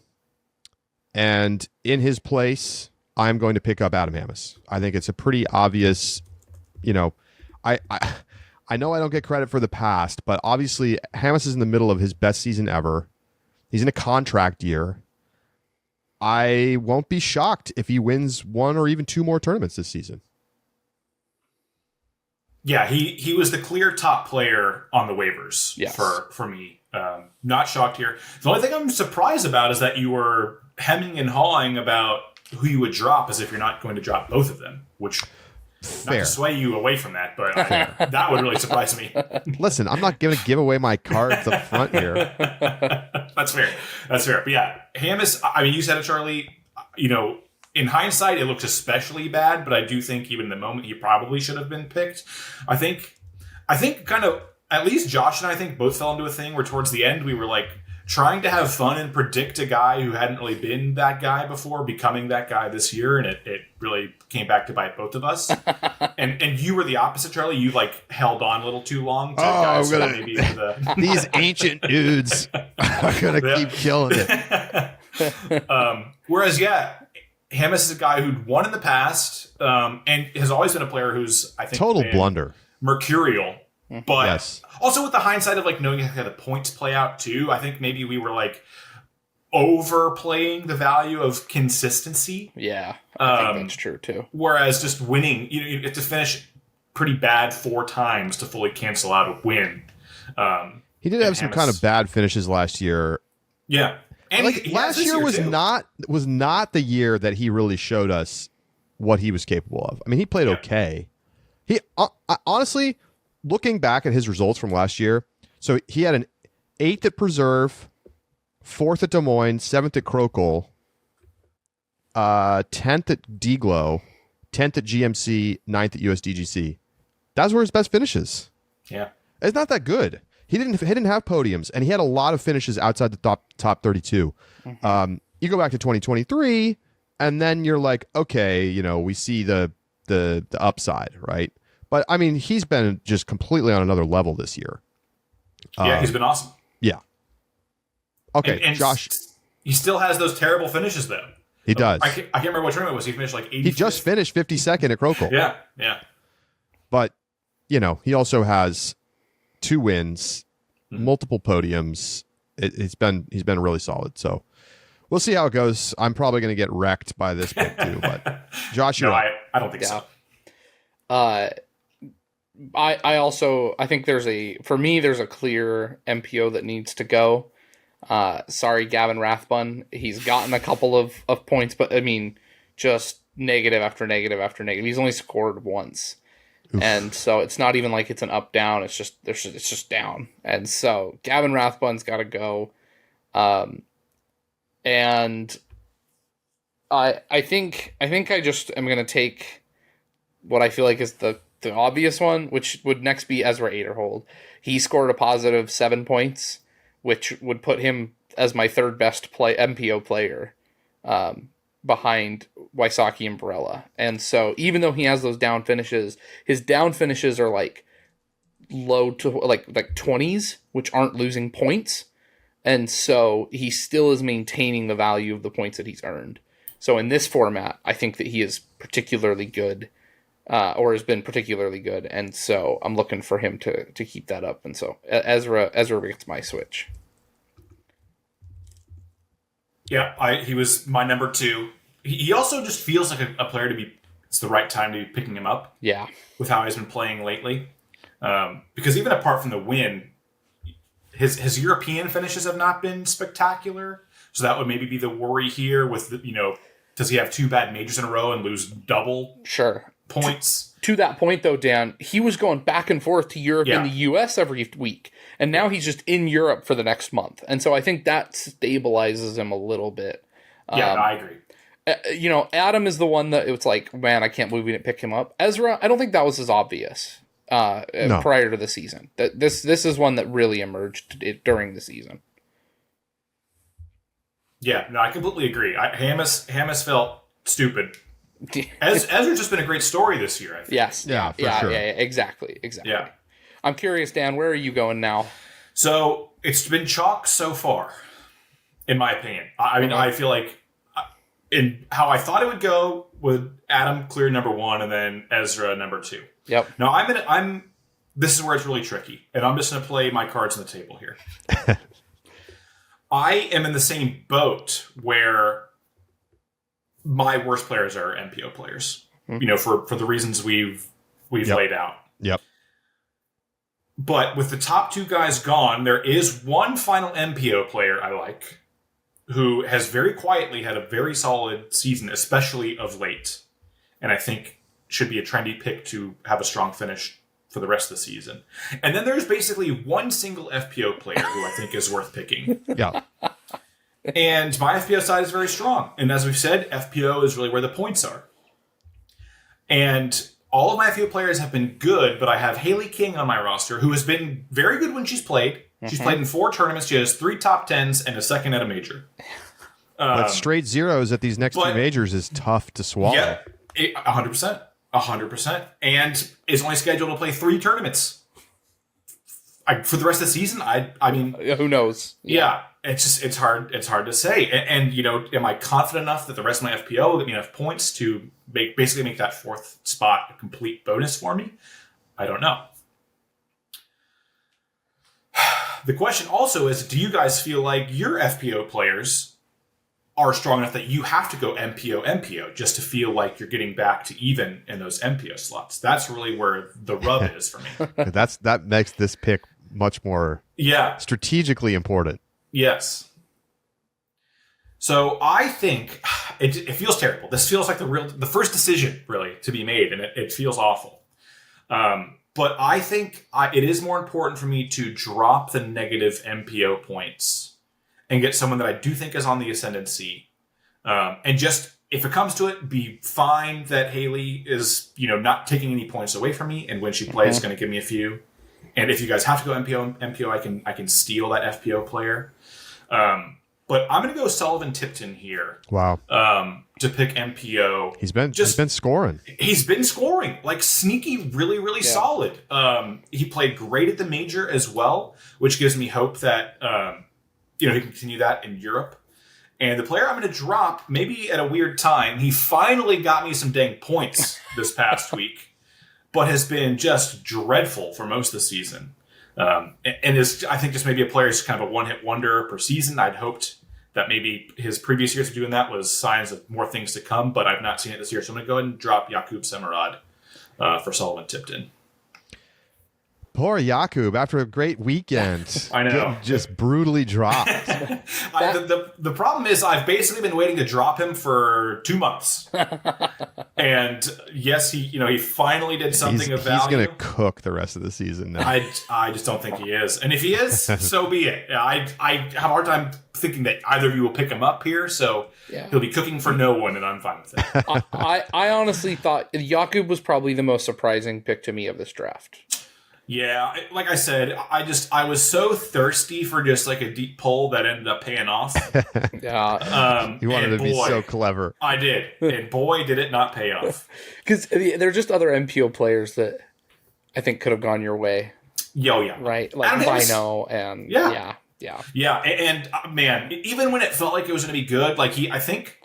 and in his place, I'm going to pick up Adam Hammes. I think it's a pretty obvious, I know I don't get credit for the past, but obviously Hammes is in the middle of his best season ever. He's in a contract year. I won't be shocked if he wins 1 or even 2 more tournaments this season. Yeah, he was the clear top player on the waivers Yes. for me. Not shocked here. The only thing I'm surprised about is that you were hemming and hawing about who you would drop as if you're not going to drop both of them, which Fair. not to sway you away from that, but that would really surprise me. Listen, I'm not going to give away my cards up front here. That's fair. But yeah, Hammes, I mean, you said it, Charlie. In hindsight, it looks especially bad, but I do think even in the moment, he probably should have been picked. I think kind of, at least Josh and I think both fell into a thing where towards the end, we were like trying to have fun and predict a guy who hadn't really been that guy before becoming that guy this year. And it really came back to bite both of us. and you were the opposite, Charlie. You held on a little too long to guys who maybe These ancient dudes are going to keep killing it. Whereas, Hammes is a guy who'd won in the past and has always been a player who's, I think, Total blunder. Mercurial. But Yes. also with the hindsight of knowing how the points play out too, I think maybe we were overplaying the value of consistency. Yeah, I think that's true too. Whereas just winning, you have to finish pretty bad 4 times to fully cancel out a win. He did have some kind of bad finishes last year. Yeah. And last year was not the year that he really showed us what he was capable of. I mean, he played okay. He honestly, looking back at his results from last year, so he had an 8th at Preserve, 4th at Des Moines, 7th at Krokhol, 10th at Deglow, 10th at GMC, 9th at USDGC. Those were his best finishes. Yeah. It's not that good. He didn't have podiums, and he had a lot of finishes outside the top 32. Mm-hmm. You go back to 2023, and then you're like, okay, we see the upside, right? But I mean, he's been just completely on another level this year. Yeah, he's been awesome. Yeah. Okay, and Josh. He still has those terrible finishes, though. He does. I can't remember what tournament it was. He finished 80. He just finished 52nd at Krokhol. Yeah. But he also has 2 wins, multiple podiums. He's been really solid. So we'll see how it goes. I'm probably going to get wrecked by this pick too. But Josh, I don't think so. I think there's a clear MPO that needs to go. Sorry, Gavin Rathbun. He's gotten a couple of points, but I mean, just negative after negative after negative. He's only scored once. Oof. And so it's not even like it's an up down. It's just down. And so Gavin Rathbun's got to go. And I think I just am going to take what I feel like is the obvious one, which would next be Ezra Aderhold. He scored a positive 7 points, which would put him as my 3rd best MPO player, behind Wysocki and Barella. And so even though he has those down finishes, his down finishes are low to like 20s, which aren't losing points. And so he still is maintaining the value of the points that he's earned. So in this format, I think that he is particularly good, or has been particularly good. And so I'm looking for him to keep that up. And so Ezra gets my switch. Yeah, he was my number 2. He also just feels like a player to be. It's the right time to be picking him up. Yeah, with how he's been playing lately, because even apart from the win, his European finishes have not been spectacular. So that would maybe be the worry here. With does he have 2 bad majors in a row and lose double points? To that point, though, Dan, he was going back and forth to Europe and the U.S. every week, and now he's just in Europe for the next month. And so I think that stabilizes him a little bit. I agree. Adam is the one that it's like, man, I can't believe we didn't pick him up. Ezra, I don't think that was as obvious. prior to the season. This is one that really emerged during the season. Yeah, no, I completely agree. Hamas felt stupid. Ezra's just been a great story this year, I think. Yes. Yeah, for sure. Yeah, exactly. Yeah. I'm curious, Dan, where are you going now? So it's been chalk so far, in my opinion. I mean, I feel like in how I thought it would go with Adam clear number 1 and then Ezra number 2. Yep. Now this is where it's really tricky, and I'm just going to play my cards on the table here. I am in the same boat where my worst players are MPO players. For the reasons we've laid out. Yep. But with the top 2 guys gone, there is one final MPO player I like who has very quietly had a very solid season, especially of late. And I think should be a trendy pick to have a strong finish for the rest of the season. And then there's basically one single FPO player who I think is worth picking. Yeah. And my FPO side is very strong. And as we've said, FPO is really where the points are. And all of my FPO players have been good, but I have Haley King on my roster, who has been very good when she's played. She's played in 4 tournaments. She has 3 top 10s and a second at a major. But straight zeros at these next 2 majors is tough to swallow. Yeah, 100%. 100%. And is only scheduled to play 3 tournaments. For the rest of the season, I mean... Who knows? Yeah, it's hard to say. And am I confident enough that the rest of my FPO will get me enough points to basically make that 4th spot a complete bonus for me? I don't know. The question also is, do you guys feel like your FPO players are strong enough that you have to go MPO just to feel like you're getting back to even in those MPO slots? That's really where the rub is for me. That makes this pick much more strategically important. Yes. So I think it feels terrible. This feels like the first decision really to be made, and it feels awful. But I think it is more important for me to drop the negative MPO points and get someone that I do think is on the ascendancy. And just, if it comes to it, be fine that Haley is, not taking any points away from me. And when she plays, going to give me a few. And if you guys have to go MPO, I can steal that FPO player. But I'm going to go Sullivan Tipton here. Wow. To pick MPO. He's been scoring. He's been scoring like sneaky, really, really solid. He played great at the major as well, which gives me hope that he can continue that in Europe. And the player I'm going to drop, maybe at a weird time, he finally got me some dang points this past week, but has been just dreadful for most of the season. And is, I think, just maybe a player who's kind of a one-hit wonder per season. I'd hoped that maybe his previous years of doing that was signs of more things to come, but I've not seen it this year. So I'm going to go ahead and drop Jakub Semerad for Sullivan Tipton. Poor Jakub, after a great weekend. I know. Just brutally dropped. The problem is I've basically been waiting to drop him for 2 months. And yes, he finally did something of value. He's going to cook the rest of the season now. I just don't think he is. And if he is, so be it. I have a hard time thinking that either of you will pick him up here, so he'll be cooking for no one, and I'm fine with it. I honestly thought Jakub was probably the most surprising pick to me of this draft. Yeah, like I said, I was so thirsty for just like a deep pull that ended up paying off. Yeah. You wanted to be so clever. I did. And boy, did it not pay off. Because there are just other MPO players that I think could have gone your way. Yo, yeah. Right? Like Bino and yeah. And man, even when it felt like it was going to be good, like I think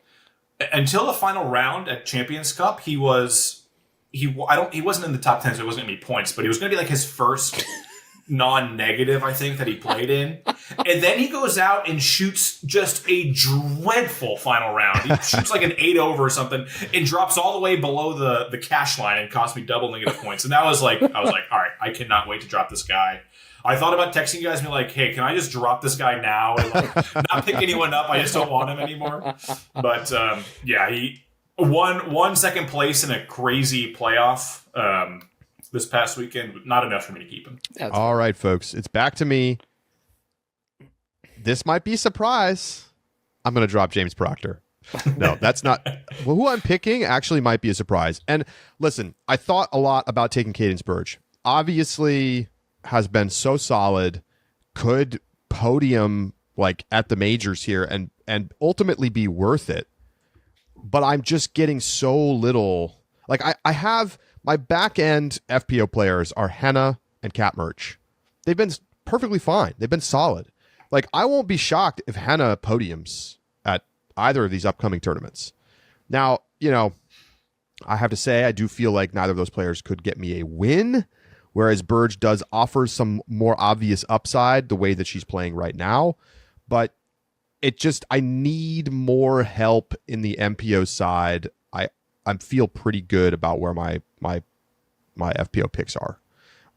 until the final round at Champions Cup, he wasn't in the top 10, so it wasn't going to be points, but he was going to be like his first non-negative, I think, that he played in. And then he goes out and shoots just a dreadful final round. He shoots like an 8-over or something and drops all the way below the cash line and cost me double negative points. And I was like, all right, I cannot wait to drop this guy. I thought about texting you guys and be like, hey, can I just drop this guy now and not pick anyone up? I just don't want him anymore. But he won second place in a crazy playoff this past weekend. Not enough for me to keep him. All right, folks, it's back to me. This might be a surprise. I'm going to drop James Proctor. No, that's not. Well, who I'm picking actually might be a surprise. And listen, I thought a lot about taking Cadence Burge. obviously has been so solid, could podium like at the majors here and ultimately be worth it. But I'm just getting so little. Like I have my back end FPO players are Henna and Cat Merch. They've been perfectly fine. They've been solid. Like I won't be shocked if Henna podiums at either of these upcoming tournaments. Now, I have to say I do feel like neither of those players could get me a win, whereas Burge does offer some more obvious upside the way that she's playing right now. But I need more help in the MPO side. I feel pretty good about where my FPO picks are.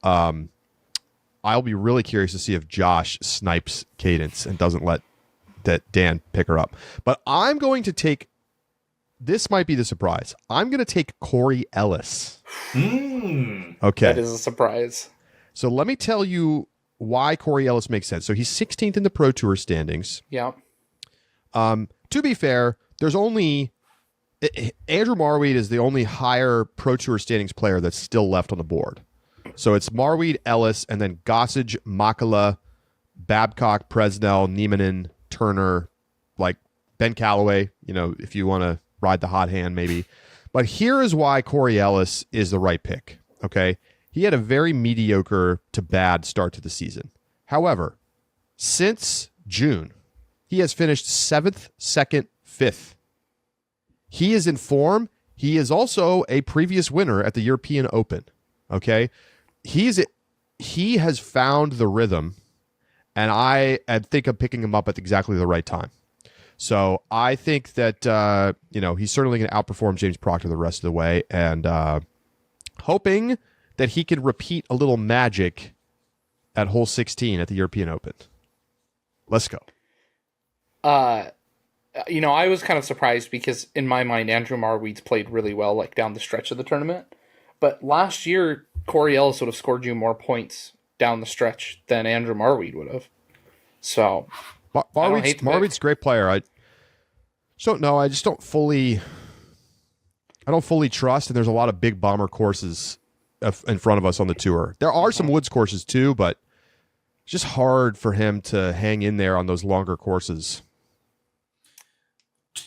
I'll be really curious to see if Josh snipes Cadence and doesn't let that Dan pick her up. But I'm going to take, this might be the surprise. I'm going to take Corey Ellis. Okay. That is a surprise. So let me tell you why Corey Ellis makes sense. So he's 16th in the Pro Tour standings. Yeah. To be fair, there's only Andrew Marweed is the only higher Pro Tour standings player that's still left on the board. So it's Marweed, Ellis, and then Gossage, Makala, Babcock, Presnell, Niemanen, Turner, like Ben Callaway, if you want to ride the hot hand maybe. But here is why Corey Ellis is the right pick, okay? He had a very mediocre to bad start to the season. However, since June, he has finished 7th, 2nd, 5th. He is in form. He is also a previous winner at the European Open. Okay, he has found the rhythm, and I think I'm picking him up at exactly the right time. So I think that he's certainly going to outperform James Proctor the rest of the way, and hoping that he can repeat a little magic at hole 16 at the European Open. Let's go. I was kind of surprised because in my mind, Andrew Marweed's played really well, like down the stretch of the tournament. But last year, Corey Ellis would have scored you more points down the stretch than Andrew Marweed would have. So Marweed's a great player. I just don't know. I don't fully trust, and there's a lot of big bomber courses in front of us on the tour. There are some woods courses too, but it's just hard for him to hang in there on those longer courses.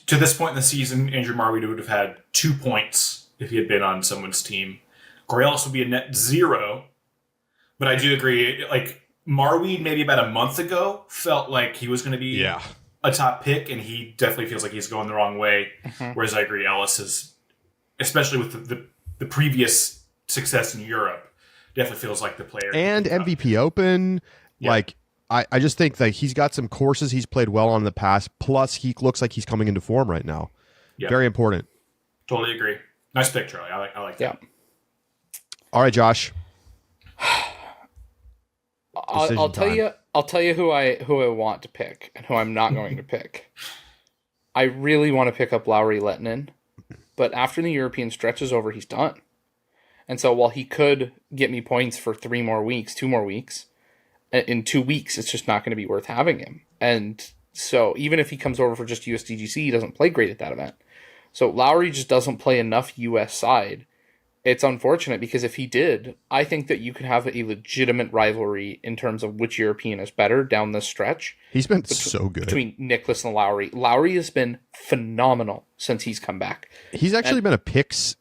To this point in the season, Andrew Marweed would have had 2 points if he had been on someone's team. Corey Ellis would be a net 0. But I do agree, like, Marweed maybe about a month ago felt like he was going to be a top pick, and he definitely feels like he's going the wrong way. Mm-hmm. Whereas I agree, Ellis is, especially with the previous success in Europe, definitely feels like the player. And MVP Open, like, I just think that he's got some courses he's played well on in the past, plus he looks like he's coming into form right now. Yeah. Very important. Totally agree. Nice pick, Charlie. I like that. All right, Josh. I'll tell you who I want to pick and who I'm not going to pick. I really want to pick up Lauri Lehtinen, but after the European stretch is over, he's done. And so while he could get me points for 2 more weeks, in 2 weeks, it's just not going to be worth having him. And so even if he comes over for just USDGC, he doesn't play great at that event. So Lowry just doesn't play enough US side. It's unfortunate because if he did, I think that you could have a legitimate rivalry in terms of which European is better down this stretch. He's been so good. Between Nicklaus and Lowry. Lowry has been phenomenal since he's come back. He's actually been a picks.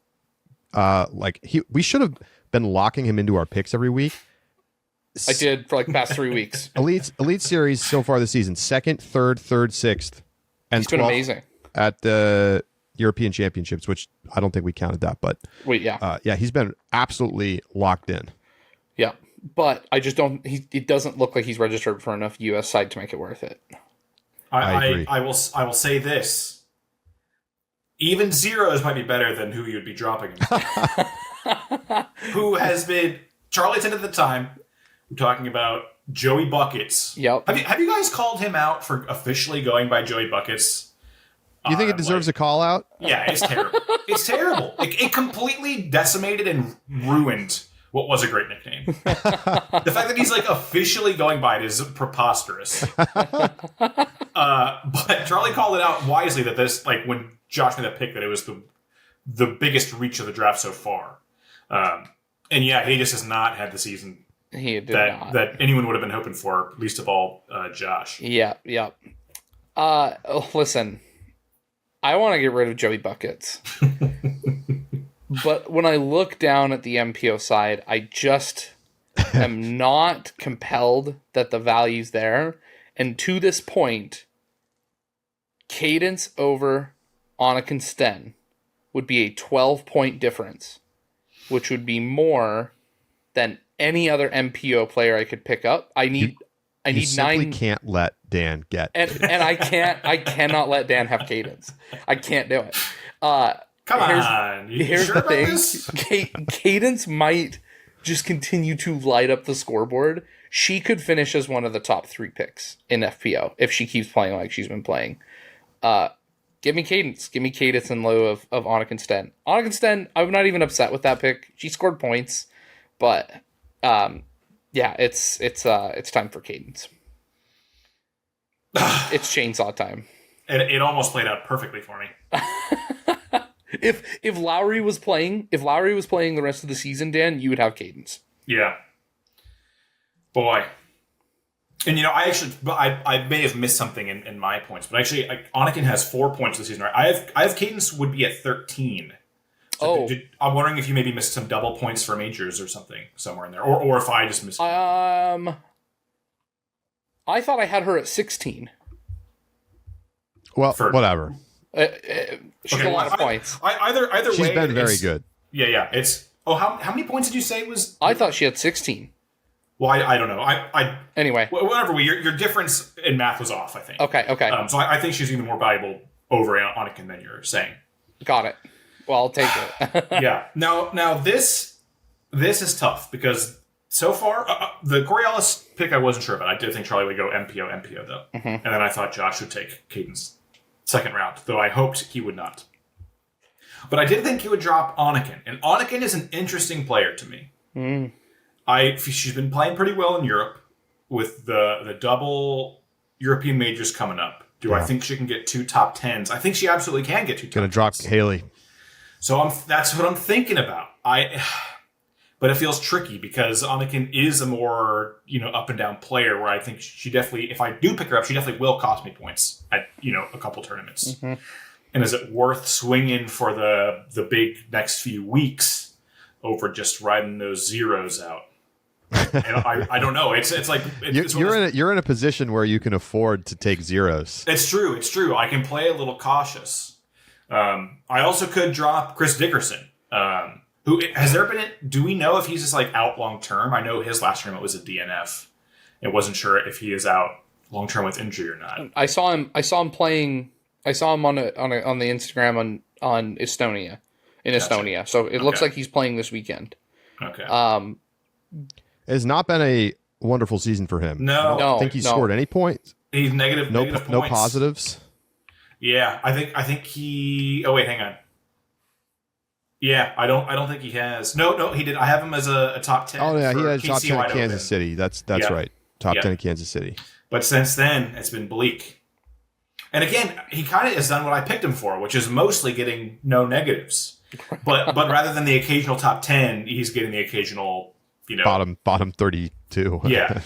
We should have been locking him into our picks every week. I did for like the past 3 weeks. Elite Series so far this season, 2nd, 3rd, 3rd, 6th, and 12th. It's been amazing at the European Championships, which I don't think we counted that, but he's been absolutely locked in. Yeah, but I just don't. It doesn't look like he's registered for enough US side to make it worth it. I agree. I will say this: even zeros might be better than who you'd be dropping. Who has been Charlieton at the time? I'm talking about Joey Buckets. Yep. Have you guys called him out for officially going by Joey Buckets? Do you think it deserves a call out? Yeah, it's terrible. It's terrible. It completely decimated and ruined what was a great nickname. The fact that he's like officially going by it is preposterous. But Charlie called it out wisely that this, like when Josh made that pick, that it was the biggest reach of the draft so far. And yeah, he just has not had the season that anyone would have been hoping for, least of all Josh. Yeah. Listen, I want to get rid of Joey Buckets. But when I look down at the MPO side, I just am not compelled that the value's there. And to this point, Cadence over Anakin Sten would be a 12-point difference, which would be more than any other MPO player I could pick up. I need simply 9. Can't let Dan get. And I cannot let Dan have Cadence. I can't do it. Come on. Here's sure the about thing. this? Cadence might just continue to light up the scoreboard. She could finish as one of the top 3 picks in FPO if she keeps playing like she's been playing. Give me Cadence. Give me Cadence in lieu of Anakin Sten. Anakin Sten, I'm not even upset with that pick. She scored points. But, it's time for Cadence. It's chainsaw time. It almost played out perfectly for me. If Lowry was playing the rest of the season, Dan, you would have Cadence. Yeah. Boy. And I may have missed something in my points, but actually, Anakin has 4 points this season. Right? I have Cadence would be at 13. So I'm wondering if you maybe missed some double points for majors or something somewhere in there, or if I just missed. I thought I had her at 16. Well, whatever. She's a lot of points. Either way, she's been very good. Yeah. It's how many points did you say it was? I thought she had 16. Well, I don't know. Anyway, whatever. Your difference in math was off, I think. Okay. So I think she's even more valuable over Anakin than you're saying. Got it. Well, I'll take it. Yeah. Now this is tough because so far the Coriolis pick I wasn't sure about. I did think Charlie would go MPO though, and then I thought Josh would take Cadence second round, though I hoped he would not. But I did think he would drop Anakin, and Anakin is an interesting player to me. She's been playing pretty well in Europe with the double European majors coming up. I think she can get 2 top 10s? I think she absolutely can get 2 top 10s. Gonna drop Haley. So that's what I'm thinking about. But it feels tricky because Anakin is a more, up and down player where I think she definitely, if I do pick her up, she definitely will cost me points at, a couple tournaments. Mm-hmm. And is it worth swinging for the big next few weeks over just riding those zeros out? And I don't know. It's like you're in a position where you can afford to take zeros. It's true. I can play a little cautious. I also could drop Chris Dickerson. Who has there been? Do we know if he's just like out long term? I know his last tournament was a DNF. I wasn't sure if he is out long term with injury or not. I saw him playing. I saw him on the Instagram on Estonia in Estonia. So it looks like he's playing this weekend. Okay. It has not been a wonderful season for him. No, I don't think he scored any points. He's negative. No points. No positives. Yeah, I think he. Oh wait, hang on. Yeah, I don't think he has. No, he did. I have him as a top 10. Oh yeah, he had a top 10 in Kansas Open. City. That's right. Top 10 in Kansas City. But since then, it's been bleak. And again, he kind of has done what I picked him for, which is mostly getting no negatives. But rather than the occasional top 10, he's getting the occasional, bottom 32. Yeah.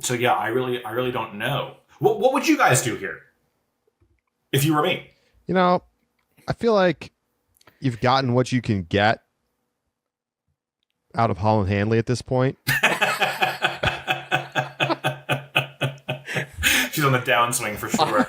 So yeah, I really don't know. What would you guys do here if you were me? I feel like you've gotten what you can get out of Holland Handley at this point. She's on the downswing for sure.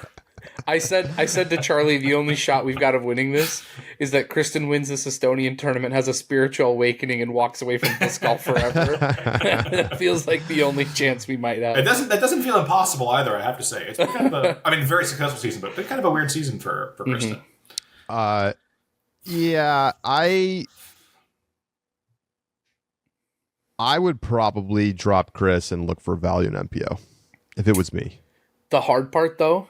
I said to Charlie, the only shot we've got of winning this is that Kristin wins this Estonian tournament, has a spiritual awakening, and walks away from disc golf forever. It feels like the only chance we might have. That doesn't feel impossible either, I have to say. It's been kind of a very successful season, but been kind of a weird season for Kristin. Yeah, I would probably drop Chris and look for value in MPO if it was me. The hard part, though,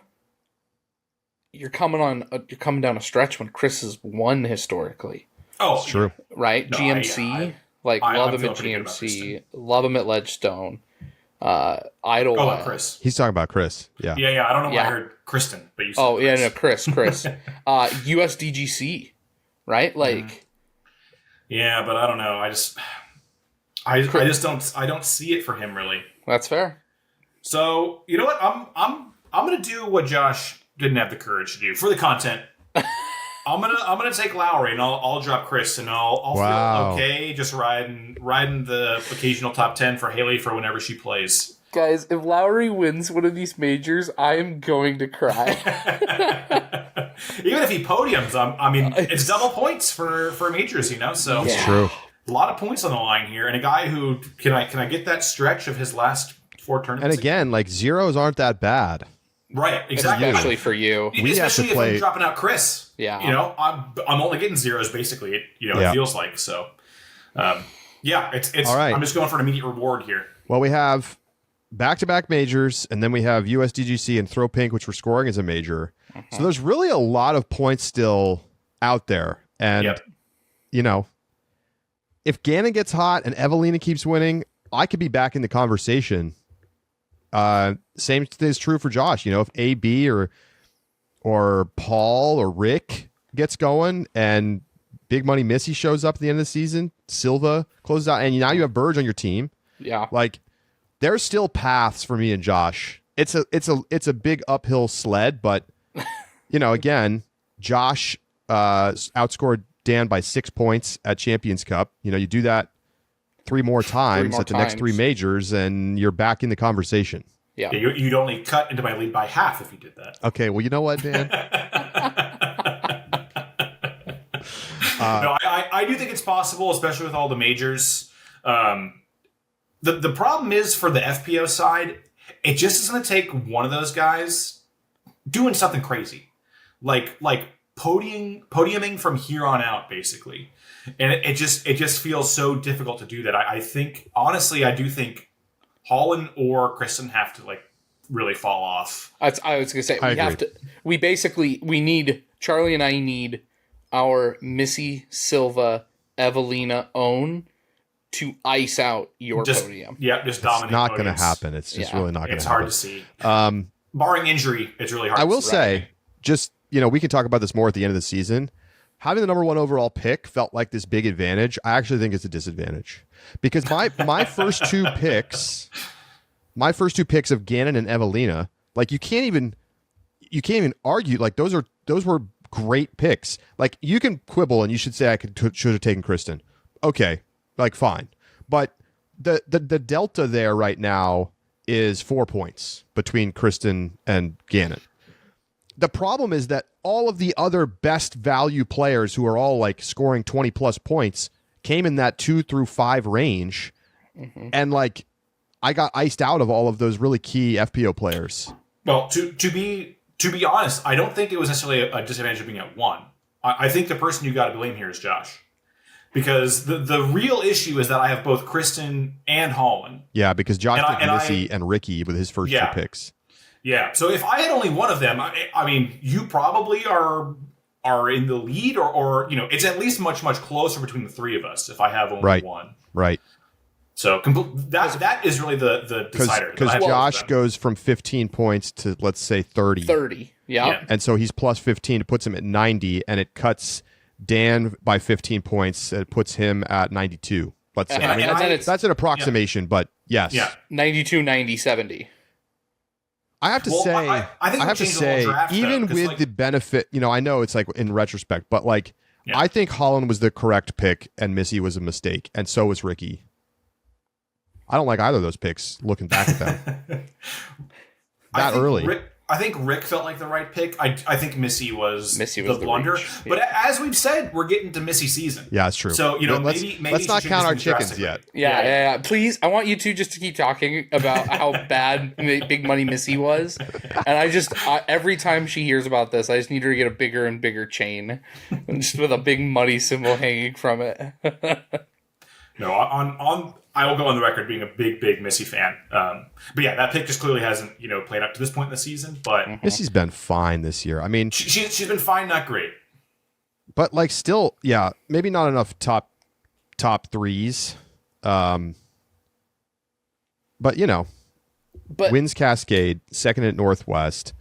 you're coming down a stretch when Chris has won historically. Oh, it's true, right? No, GMC, love him at GMC, love him at Ledgestone. Idle. Oh, Chris. He's talking about Chris. Yeah. I don't know why I heard Kristin, but you said Chris. USDGC, right? Like, Yeah, but I don't know. I just don't see it for him really. That's fair. So you know what? I'm gonna do what Josh didn't have the courage to do for the content. I'm gonna take Lowry and I'll drop Chris and I'll feel okay just riding the occasional top 10 for Haley for whenever she plays. Guys, if Lowry wins one of these majors, I am going to cry. Even if he podiums, I mean, it's double points for majors, you know. So it's true. A lot of points on the line here, and a guy who can I get that stretch of his last 4 tournaments? And again, like zeros aren't that bad. Right, exactly. Especially for you. Especially if I'm dropping out Chris. Yeah. You know, I'm only getting zeros basically. It feels like so. It's all right. I'm just going for an immediate reward here. Well, we have back-to-back majors, and then we have USDGC and Throw Pink, which we're scoring as a major. So there's really a lot of points still out there. And, you know, if Gannon gets hot and Evelina keeps winning, I could be back in the conversation. Same is true for Josh. You know, if AB or Paul or Rick gets going and Big Money Missy shows up at the end of the season, Silva closes out, and now you have Burge on your team. Yeah. Like, there's still paths for me and Josh. It's a big uphill sled, but you know, again, Josh outscored Dan by 6 points at Champions Cup. You know, you do that 3 more times at the next 3 majors, and you're back in the conversation. Yeah. You'd only cut into my lead by half if you did that. Okay, well, you know what, Dan? No, I do think it's possible, especially with all the majors. The problem is for the FPO side, it just is going to take one of those guys doing something crazy, like podiuming from here on out, basically. And it just feels so difficult to do that. I think, honestly, I do think Holland or Kristin have to like really fall off. I was going to say, we need, Charlie and I need our Missy, Silva, Evelina own to ice out your podium. Yeah, just dominate. It's not going to happen. It's just really not going to happen. It's hard to see. Barring injury, it's really hard I to will see. say, just, you know, we can talk about this more at the end of the season. Having the number 1 overall pick felt like this big advantage. I actually think it's a disadvantage because my first two picks of Gannon and Evelina, like you can't even argue. Like those were great picks. Like you can quibble and you should say I should have taken Kristin. Okay, like fine, but the delta there right now is 4 points between Kristin and Gannon. The problem is that all of the other best value players who are all like scoring 20 plus points came in that 2 through 5 range. Mm-hmm. And like, I got iced out of all of those really key FPO players. Well, to be honest, I don't think it was necessarily a disadvantage of being at 1. I think the person you got to blame here is Josh. Because the real issue is that I have both Kristin and Holland. Yeah, because Josh took Missy and Ricky with his first 2 picks. Yeah, so if I had only one of them, I mean, you probably are in the lead, or you know, it's at least much closer between the 3 of us if I have only one. Right. So that is really the decider. Because Josh goes from 15 points to, let's say, 30. 30, yeah. And so he's plus 15. It puts him at 90, and it cuts Dan by 15 points. It puts him at 92. Let's say. I mean, that's an approximation, but yes. Yeah. 92, 90, 70. I have to say, even with the benefit, you know, I know it's like in retrospect, but like, I think Holland was the correct pick and Missy was a mistake, and so was Ricky. I don't like either of those picks looking back at them. Early. I think Rick felt like the right pick. I think Missy was the blunder. But as we've said, we're getting to Missy season. Yeah, it's true. So, you know, maybe let's not count our chickens yet. Yeah. Please, I want you two just to keep talking about how bad Big Money Missy was. And every time she hears about this, I just need her to get a bigger and bigger chain, just with a big money symbol hanging from it. No, I will go on the record being a big Missy fan. But yeah, that pick just clearly hasn't, you know, played up to this point in the season. But Missy's been fine this year. I mean, she's been fine, not great. But like, still, yeah, maybe not enough top threes. But you know, wins Cascade, second at Northwest,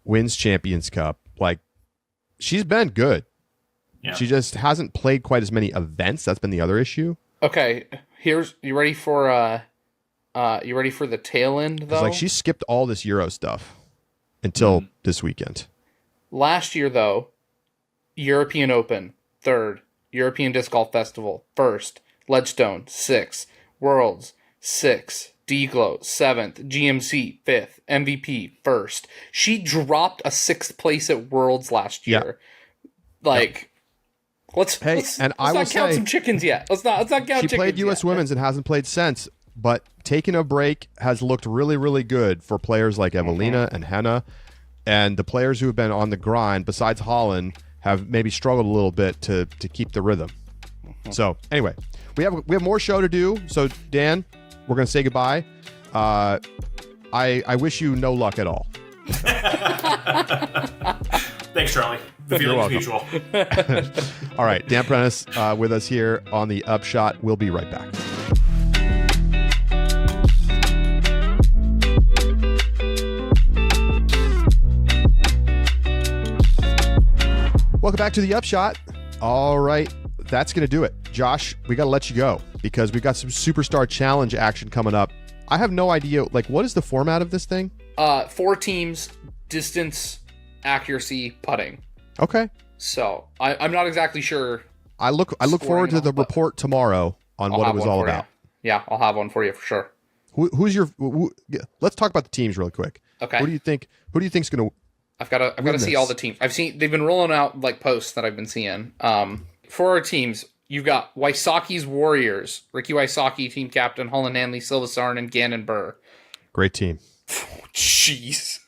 wins Champions Cup. Like, she's been good. Yeah. She just hasn't played quite as many events. That's been the other issue. Okay, you ready for the tail end though? It's like she skipped all this Euro stuff until this weekend. Last year though, European Open 3rd, European Disc Golf Festival 1st, Ledgestone 6th, Worlds 6th, D-Glow 7th, GMC 5th, MVP 1st. She dropped a 6th place at Worlds last year. Let's And I not will count say, some chickens yet. Let's not count chickens. She played U.S. yet. Women's and hasn't played since, but taking a break has looked really, really good for players like Evelina and Henna, and the players who have been on the grind, besides Holland, have maybe struggled a little bit to keep the rhythm. So anyway, we have more show to do. So Dan, we're going to say goodbye. I wish you no luck at all. Thanks, Charlie. The feeling is mutual. All right, Dan Prentice with us here on the Upshot. We'll be right back. Welcome back to the Upshot. All right, that's going to do it. Josh, we got to let you go because we've got some Superstar Challenge action coming up. I have no idea, what is the format of this thing? 4 teams, distance, accuracy, putting. Okay. So I'm not exactly sure. I look forward to the report tomorrow on what it was all about. Yeah, I'll have one for you for sure. Who's your? Let's talk about the teams real quick. Okay. Who do you think's going to? I've got to see all the teams. They've been rolling out posts that I've been seeing. For our teams, you've got Waisaki's Warriors, Ricky Waisaki, team captain, Holland Handley, Silvasarn, and Gannon Burr. Great team. Jeez.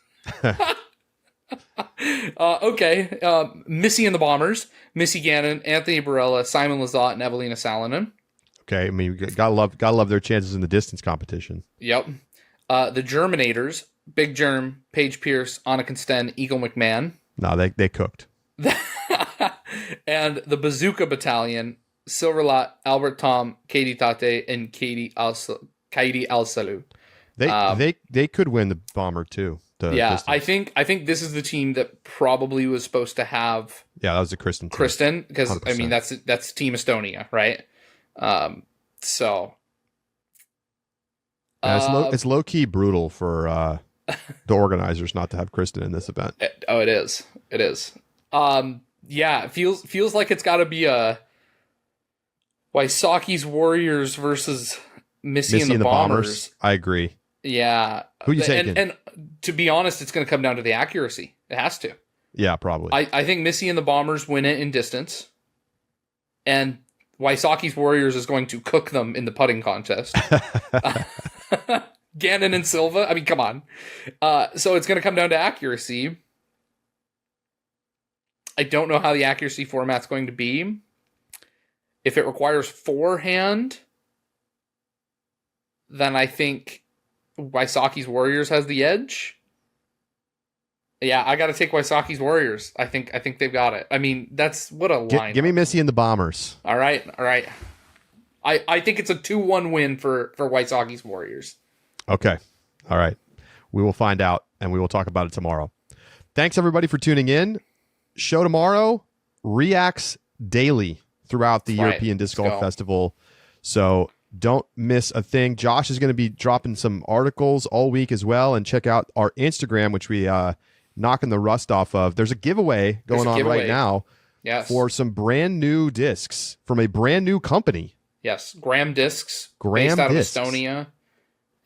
Okay. Missy and the Bombers, Missy Gannon, Anthony Barella, Simon Lizotte, and Evelina Salonen. Okay, I mean, gotta love their chances in the distance competition. Yep. The Germinators, Big Germ, Paige Pierce, Annika Sten, Eagle McMahon. No, they cooked. And the Bazooka Battalion, Silverlat, Albert Tom, Katie Tate, and Katie Al-Salou. They could win the Bomber too. Distance. I think this is the team that probably was supposed to have. Yeah, that was the Kristin. Kristin, because 100%. I mean that's Team Estonia, right? It's low key brutal for the organizers not to have Kristin in this event. It is. Yeah, it feels like it's got to be a Waisaki's Warriors versus Missy and the Bombers. I agree. Yeah. Who you taking? And to be honest, it's going to come down to the accuracy. It has to. Yeah, probably. I think Missy and the Bombers win it in distance. And Waisaki's Warriors is going to cook them in the putting contest. Gannon and Silva. I mean, come on. So it's going to come down to accuracy. I don't know how the accuracy format's going to be. If it requires forehand, then I think Waisaki's Warriors has the edge. Yeah, I got to take Waisaki's Warriors. I think they've got it. I mean, that's what a line. Give me Missy and the Bombers. All right. I think it's a 2-1 win for Waisaki's Warriors. Okay. All right. We will find out, and we will talk about it tomorrow. Thanks, everybody, for tuning in. Show tomorrow reacts daily throughout the European Disc Golf Festival. So don't miss a thing. Josh is going to be dropping some articles all week as well. And check out our Instagram, which we knocking the rust off of. There's a giveaway going on right now for some brand new discs from a brand new company. Yes, Graham Discs, based out of Estonia.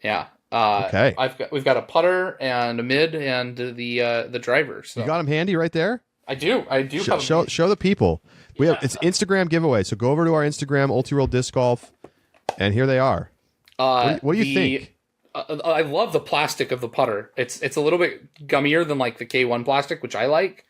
Yeah. Okay. We've got a putter and a mid and the driver. So. You got them handy right there? I do. Show the people. It's Instagram giveaway. So go over to our Instagram, Ulti-World Disc Golf, and here they are. What do you think? I love the plastic of the putter. It's a little bit gummier than like the K1 plastic, which I like.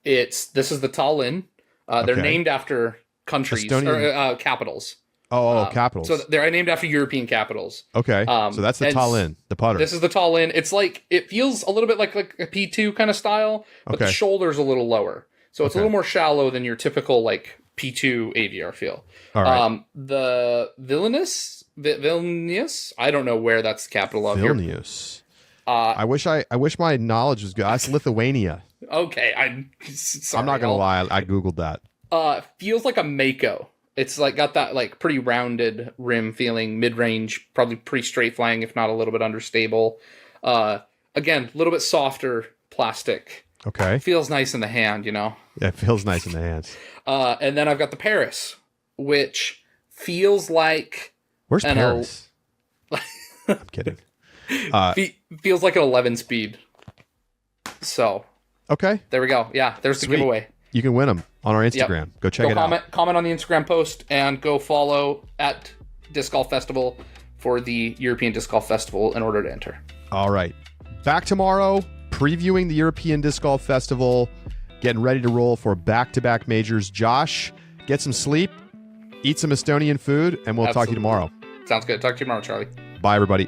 This is the Tallinn. They're named after countries or capitals. Capitals. So they're named after European capitals. Okay. So that's the Tallinn, the putter. This is the Tallinn. It's like, it feels a little bit like a P2 kind of style, but the shoulder's a little lower. So it's a little more shallow than your typical like P2 AVR feel. All right. The Vilnius, I don't know where that's the capital of. Vilnius. I wish my knowledge was good. That's Lithuania. Okay, I'm sorry. I'm not gonna lie, I googled that. Feels like a Mako. It's like got that like pretty rounded rim feeling, mid-range, probably pretty straight flying, if not a little bit understable. Again, a little bit softer plastic. Okay. Feels nice in the hand, you know? Yeah, it feels nice in the hands. And then I've got the Paris, which feels like... Where's Paris? I'm kidding. Feels like an 11 speed. So... Okay. There we go. Yeah, there's the giveaway. You can win them on our Instagram. Yep. Go check it out. Comment on the Instagram post and go follow at Disc Golf Festival for the European Disc Golf Festival in order to enter. All right. Back tomorrow, previewing the European Disc Golf Festival, getting ready to roll for back-to-back majors. Josh, get some sleep, eat some Estonian food, and we'll talk to you tomorrow. Sounds good. Talk to you tomorrow, Charlie. Bye, everybody.